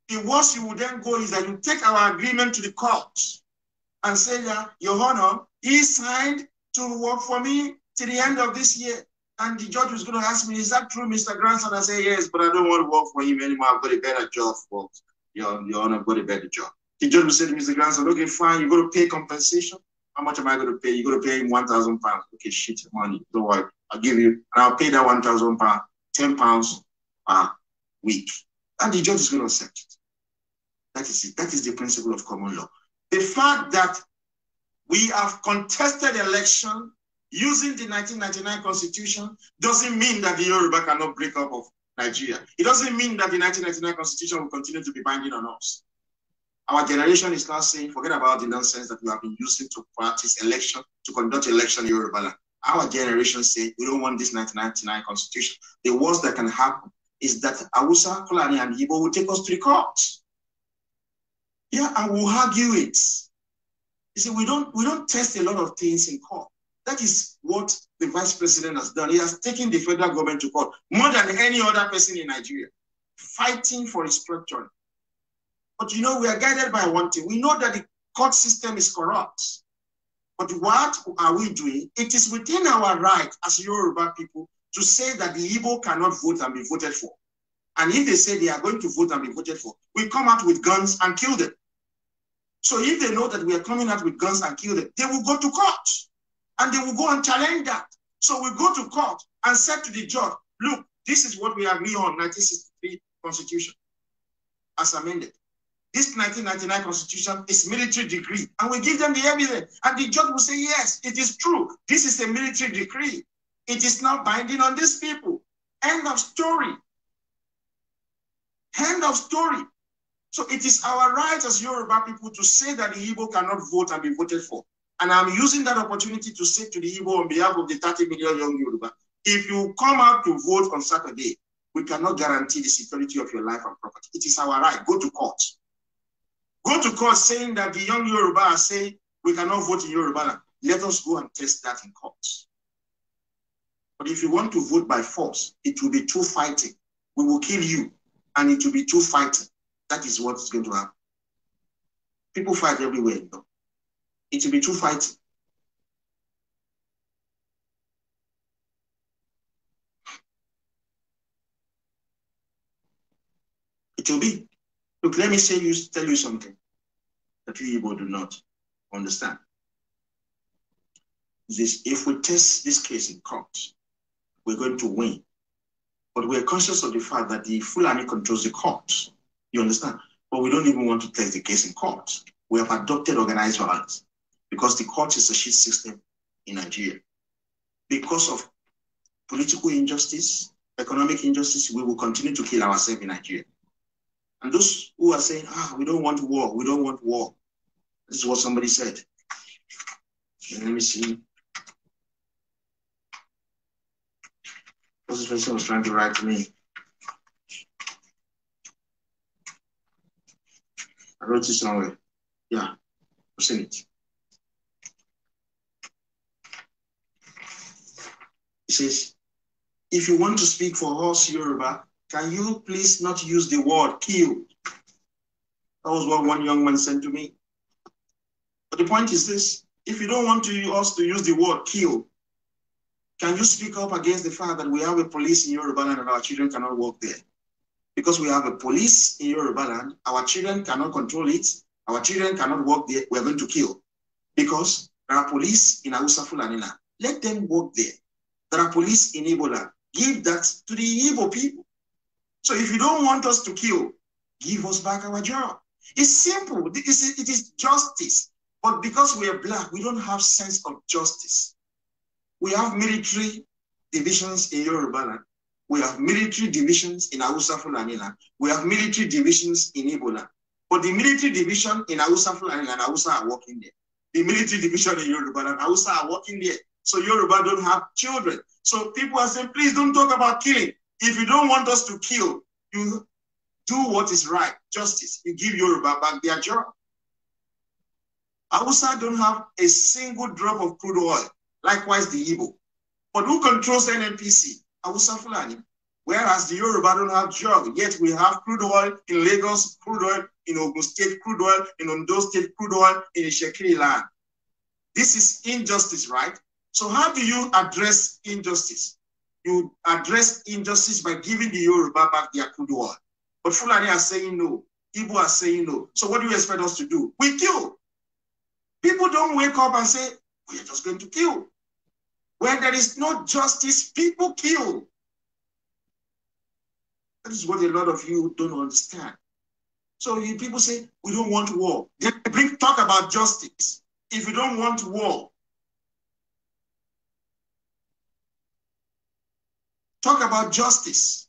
The worst you will then go is that you take our agreement to the court and say that, Your Honor, he signed to work for me till the end of this year. And the judge was going to ask me, is that true, Mr. Grandson? I say, yes, but I don't want to work for him anymore. I've got a better job, folks. Your Honor, I've got a better job. The judge will say to Mr. Grandson, okay, fine, you're going to pay compensation. How much am I going to pay? You're going to pay him £1,000. Okay, shit, money. Don't worry. I'll give you, and I'll pay that £1,000, £10 a week. And the judge is going to accept it. That is it. That is the principle of common law. The fact that we have contested election using the 1999 Constitution doesn't mean that the Yoruba cannot break up of Nigeria. It doesn't mean that the 1999 Constitution will continue to be binding on us. Our generation is now saying, forget about the nonsense that we have been using to practice election, to conduct election in Yorubaland. Our generation say, we don't want this 1999 Constitution. The worst that can happen is that Hausa, Fulani, and Igbo will take us to the courts. Yeah, and we'll argue it. You see, we don't test a lot of things in court. That is what the vice president has done. He has taken the federal government to court more than any other person in Nigeria, fighting for restructuring. But you know, we are guided by one thing. We know that the court system is corrupt. But what are we doing? It is within our right as Yoruba people to say that the Igbo cannot vote and be voted for. And if they say they are going to vote and be voted for, we come out with guns and kill them. So if they know that we are coming out with guns and kill them, they will go to court. And they will go and challenge that. So we go to court and say to the judge, look, this is what we agree on 1963 Constitution as amended. This 1999 Constitution is military decree. And we give them the evidence. And the judge will say, yes, it is true. This is a military decree. It is not binding on these people. End of story. End of story. So it is our right as Yoruba people to say that the Igbo cannot vote and be voted for. And I'm using that opportunity to say to the Igbo on behalf of the 30 million young Yoruba, if you come out to vote on Saturday, we cannot guarantee the security of your life and property. It is our right. Go to court. Go to court saying that the young Yoruba are saying we cannot vote in Yorubaland. Let us go and test that in court. But if you want to vote by force, it will be too fighting. We will kill you, and it will be too fighting. That is what is going to happen. People fight everywhere, you know. It will be too fighting. It will be. Look, let me tell you something that you Igbo do not understand. If we test this case in court, we're going to win. But we're conscious of the fact that the Fulani controls the court. You understand? But we don't even want to test the case in court. We have adopted organized violence because the court is a shit system in Nigeria. Because of political injustice, economic injustice, we will continue to kill ourselves in Nigeria. And those who are saying, we don't want war, we don't want war. This is what somebody said. Let me see. What this person was trying to write to me. I wrote it somewhere. Yeah, I've seen it. It says, if you want to speak for us, Yoruba, can you please not use the word kill? That was what one young man said to me. But the point is this, if you don't want us to use the word kill, can you speak up against the fact that we have a police in Yorubaland and our children cannot work there? Because we have a police in Yorubaland, our children cannot control it, our children cannot work there, we're going to kill. Because there are police in Hausa Fulani land. Let them work there. There are police in Igbo land. Give that to the Igbo people. So if you don't want us to kill, give us back our job. It's simple. It is justice. But because we are black, we don't have sense of justice. We have military divisions in Yorubaland. We have military divisions in Hausa Fulani land. We have military divisions in Igbo land. But the military division in Hausa Fulani land, Hausa are working there. The military division in Yorubaland, Hausa are working there. So Yoruba don't have children. So people are saying, please don't talk about killing. If you don't want us to kill, you do what is right, justice. You give Yoruba back their job. Hausa don't have a single drop of crude oil. Likewise, the Igbo. But who controls the NNPC? Hausa Fulani. Whereas the Yoruba don't have drug, yet we have crude oil in Lagos, crude oil in Ogun State, crude oil in Ondo State, crude oil in Ishekiri land. This is injustice, right? So how do you address injustice? You address injustice by giving the Yoruba back their crude oil. But Fulani are saying no. Igbo are saying no. So what do you expect us to do? We kill. People don't wake up and say, we are just going to kill. When there is no justice, people kill. That is what a lot of you don't understand. So people say, we don't want war. They talk about justice. If you don't want war, talk about justice.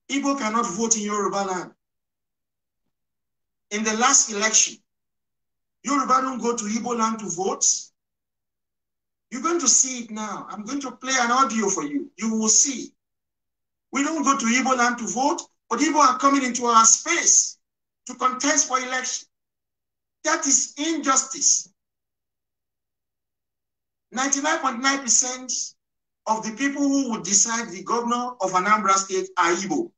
Igbo cannot vote in Yorubaland. In the last election, Yoruba don't go to Igbo land to vote. You're going to see it now. I'm going to play an audio for you. You will see. We don't go to Igbo land to vote, but Igbo are coming into our space to contest for election. That is injustice. 99.9% of the people who would decide the governor of Anambra State are Igbo.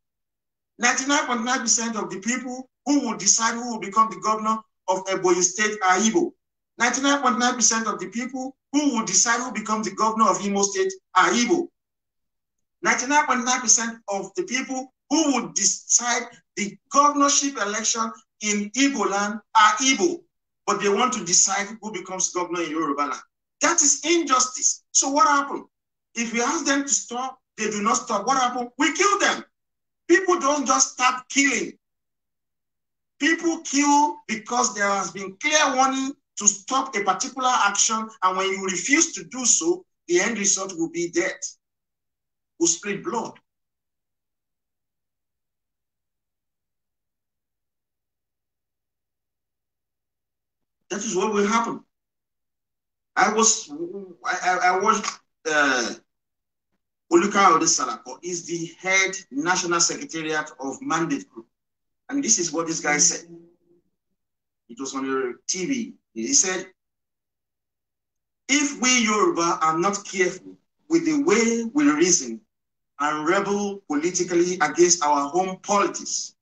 99.9% of the people who would decide who will become the governor of Ebonyi State are Igbo. 99.9% of the people who will decide who becomes the governor of Imo State are Igbo. 99.9% of the people who would decide the governorship election in Igbo land are Igbo, but they want to decide who becomes governor in Yorubaland. That is injustice. So what happened? If we ask them to stop, they do not stop. What happened? We kill them. People don't just start killing. People kill because there has been clear warning to stop a particular action, and when you refuse to do so, the end result will be death. Will split blood. That is what will happen. I watched Oluka Odesalako is the head national secretariat of Mandate Group. And this is what this guy said. It was on your TV. He said, if we Yoruba are not careful with the way we reason and rebel politically against our home politics,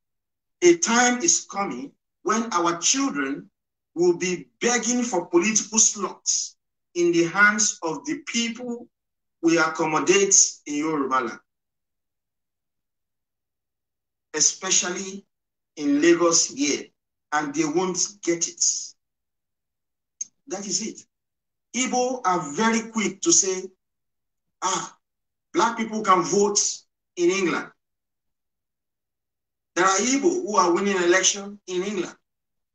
a time is coming when our children will be begging for political slots in the hands of the people we accommodate in Yorubaland, especially in Lagos here, and they won't get it. That is it. Igbo are very quick to say, black people can vote in England. There are Igbo who are winning election in England.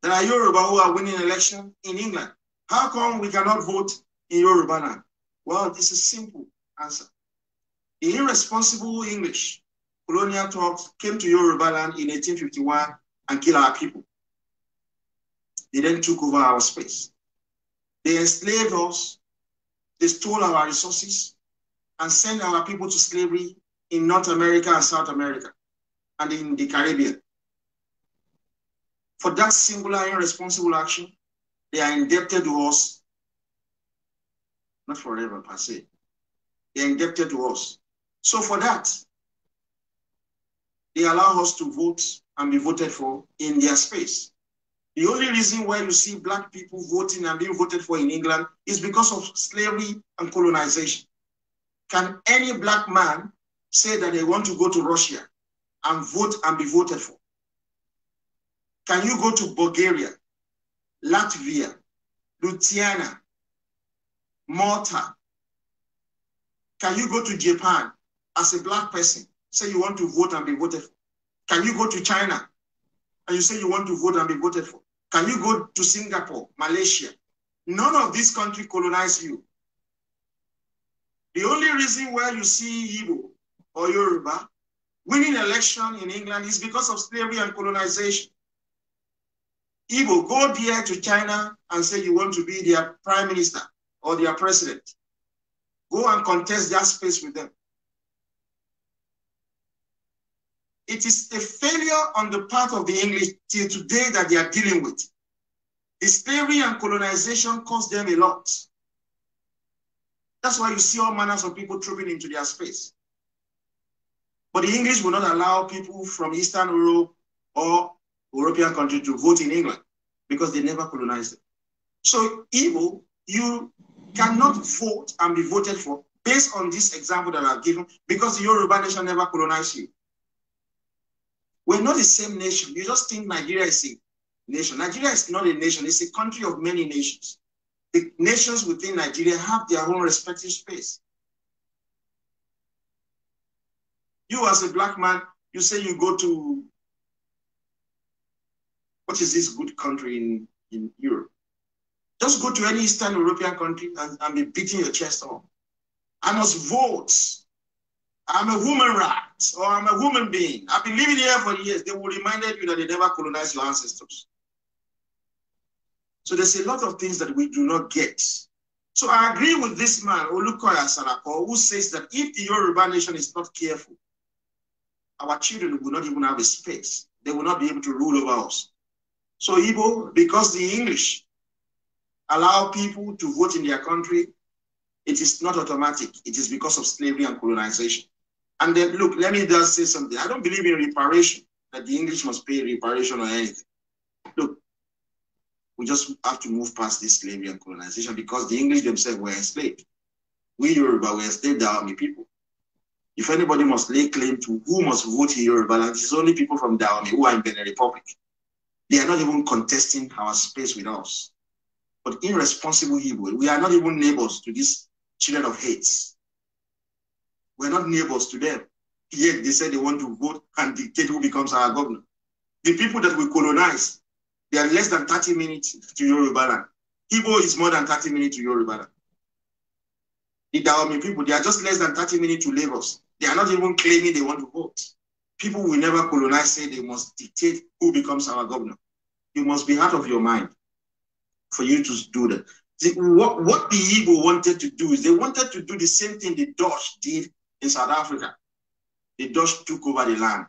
There are Yoruba who are winning election in England. How come we cannot vote in Yorubaland? Well, this is a simple answer. The irresponsible English colonial thugs came to Yorubaland in 1851 and killed our people. They then took over our space. They enslaved us, they stole our resources, and sent our people to slavery in North America and South America, and in the Caribbean. For that singular irresponsible action, they are indebted to us, not forever per se. They are indebted to us. So for that, they allow us to vote and be voted for in their space. The only reason why you see black people voting and being voted for in England is because of slavery and colonization. Can any black man say that they want to go to Russia and vote and be voted for? Can you go to Bulgaria, Latvia, Lithuania, Malta? Can you go to Japan as a black person, say you want to vote and be voted for? Can you go to China and you say you want to vote and be voted for? Can you go to Singapore, Malaysia? None of these countries colonize you. The only reason why you see Igbo or Yoruba winning election in England is because of slavery and colonization. Igbo, go there to China and say you want to be their prime minister or their president. Go and contest that space with them. It is a failure on the part of the English till today that they are dealing with. The slavery and colonization cost them a lot. That's why you see all manners of people trooping into their space. But the English will not allow people from Eastern Europe or European countries to vote in England because they never colonized them. So Igbo, you cannot vote and be voted for based on this example that I've given because the Yoruba nation never colonized you. We're not the same nation. You just think Nigeria is a nation. Nigeria is not a nation. It's a country of many nations. The nations within Nigeria have their own respective space. You as a black man, you say you go to, what is this good country in Europe? Just go to any Eastern European country and be beating your chest on. I must vote. I'm a woman right, or I'm a woman being. I've been living here for years. They will remind you that they never colonized your ancestors. So there's a lot of things that we do not get. So I agree with this man, Olukoya Sarako, who says that if the Yoruba nation is not careful, our children will not even have a space. They will not be able to rule over us. So Igbo, because the English allow people to vote in their country, it is not automatic. It is because of slavery and colonization. And then, look, let me just say something. I don't believe in reparation, that the English must pay reparation or anything. Look, we just have to move past this slavery and colonization because the English themselves were enslaved. We Yoruba were enslaved Dahomey people. If anybody must lay claim to who must vote in Yorubaland, it's only people from Dahomey who are in Benin Republic. They are not even contesting our space with us. But irresponsible Igbo, we are not even neighbors to these children of hate. We're not neighbors to them. Yet they say they want to vote and dictate who becomes our governor. The people that we colonize, they are less than 30 minutes to Yorubaland. Igbo is more than 30 minutes to Yorubaland. The Dahomey people, they are just less than 30 minutes to Lagos. They are not even claiming they want to vote. People will never colonize say they must dictate who becomes our governor. You must be out of your mind for you to do that. See, what the Igbo wanted to do is they wanted to do the same thing the Dutch did in South Africa. The Dutch took over the land.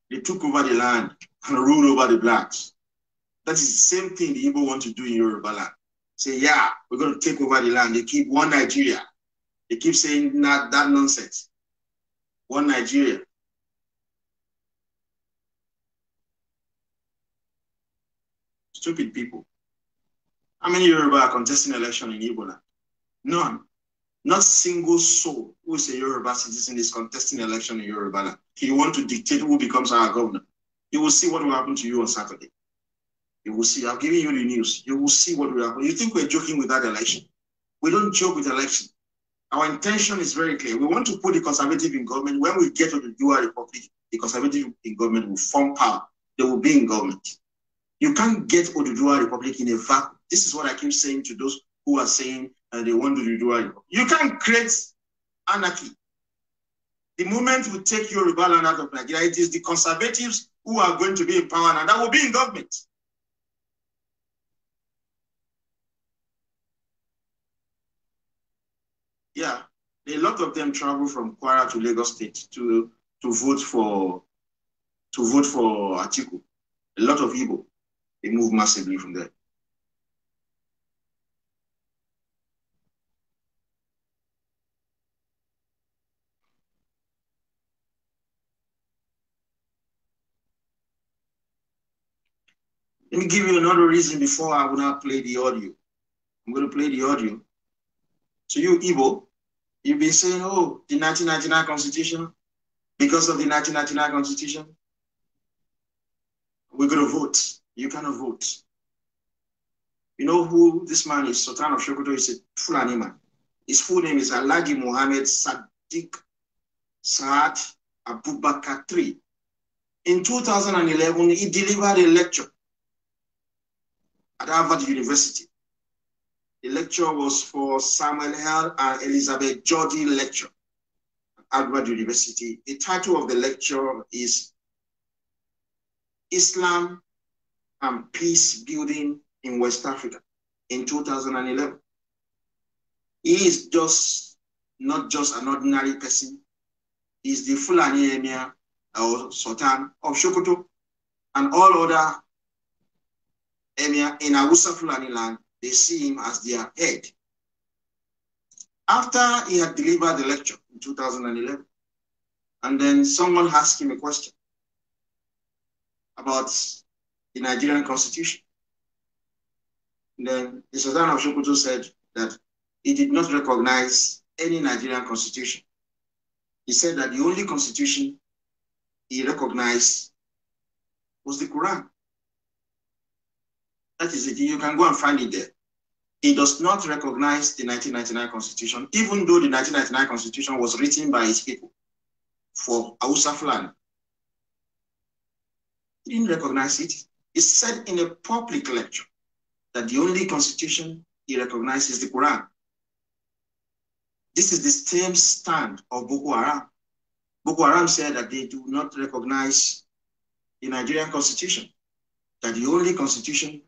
They took over the land and ruled over the blacks. That is the same thing the Igbo want to do in Yorubaland. Say, yeah, we're going to take over the land. They keep one Nigeria. They keep saying that nonsense. One Nigeria. Stupid people. How many Yoruba are contesting election in Igbo land? None. Not single soul who is a Yoruba citizen is contesting election in Yoruba land. You want to dictate who becomes our governor. You will see what will happen to you on Saturday. You will see. I've given you the news. You will see what will happen. You think we're joking with that election? We don't joke with election. Our intention is very clear. We want to put the conservative in government. When we get to the dual republic, the conservative in government will form power. They will be in government. You can't get Oduduwa Republic in a vacuum. This is what I keep saying to those who are saying they want Oduduwa Republic. You can't create anarchy. The moment we take Yorubaland out of Nigeria, it is the conservatives who are going to be in power and that will be in government. Yeah, a lot of them travel from Kwara to Lagos State to vote for Atiku. A lot of Igbo, they move massively from there. Let me give you another reason before I will not play the audio. I'm going to play the audio. So you Igbo, you've been saying, oh, the 1999 Constitution, because of the 1999 Constitution, we're going to vote. You cannot vote. You know who this man is? Sultan of Sokoto is a Fulani man. His full name is Alhaji Mohammed Sadiq Saad Abubakar III. In 2011, he delivered a lecture at Harvard University. The lecture was for Samuel L. and Elizabeth Jordi Lecture at Harvard University. The title of the lecture is Islam and Peace Building in West Africa in 2011. He is not just an ordinary person. He is the Fulani Emir or Sultan of Sokoto and all other Emir in Hausa Fulani land. They see him as their head. After he had delivered the lecture in 2011, and then someone asked him a question about the Nigerian constitution. And then the Sultan of Sokoto said that he did not recognize any Nigerian constitution. He said that the only constitution he recognized was the Quran. That is it. You can go and find it there. He does not recognize the 1999 constitution, even though the 1999 constitution was written by his people for Hausa Fulani. He didn't recognize it. He said in a public lecture that the only constitution he recognized is the Quran. This is the same stand of Boko Haram. Boko Haram said that they do not recognize the Nigerian constitution, that the only constitution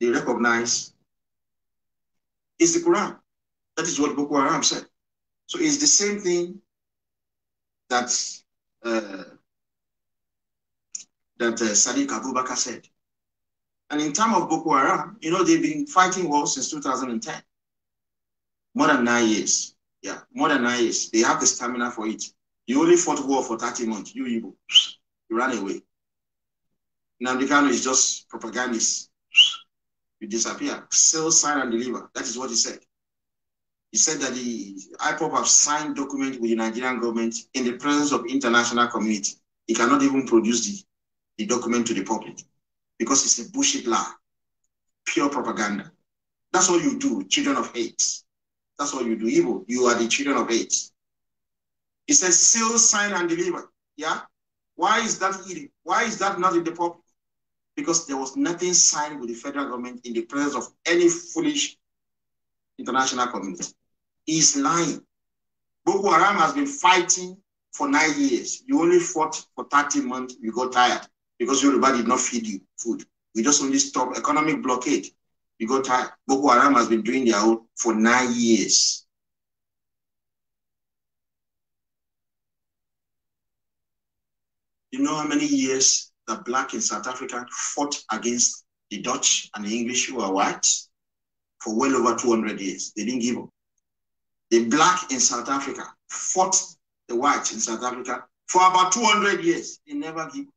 they recognize is the Quran. That is what Boko Haram said. So it's the same thing that Sadiq Abubakar said. And in terms of Boko Haram, you know, they've been fighting war since 2010. More than 9 years. Yeah, more than 9 years. They have the stamina for it. You only fought war for 30 months. You ran away. Now the Kano is just propagandist. You disappear. Sell, sign, and deliver. That is what he said. He said that the IPOP have signed documents with the Nigerian government in the presence of international community. He cannot even produce the document to the public because it's a bullshit lie, pure propaganda. That's all you do, children of hate. That's all you do. Evil, you are the children of hate. He says, seal, sign, and deliver. Yeah? Why is that eating? Why is that not in the public? Because there was nothing signed with the federal government in the presence of any foolish international community. He's lying. Boko Haram has been fighting for 9 years. You only fought for 30 months. You got tired because Yoruba did not feed you food. We just only stopped economic blockade. You got tired. Boko Haram has been doing their own for 9 years. You know how many years the black in South Africa fought against the Dutch and the English who are white? For well over 200 years. They didn't give up. The black in South Africa fought the whites in South Africa for about 200 years. They never give up.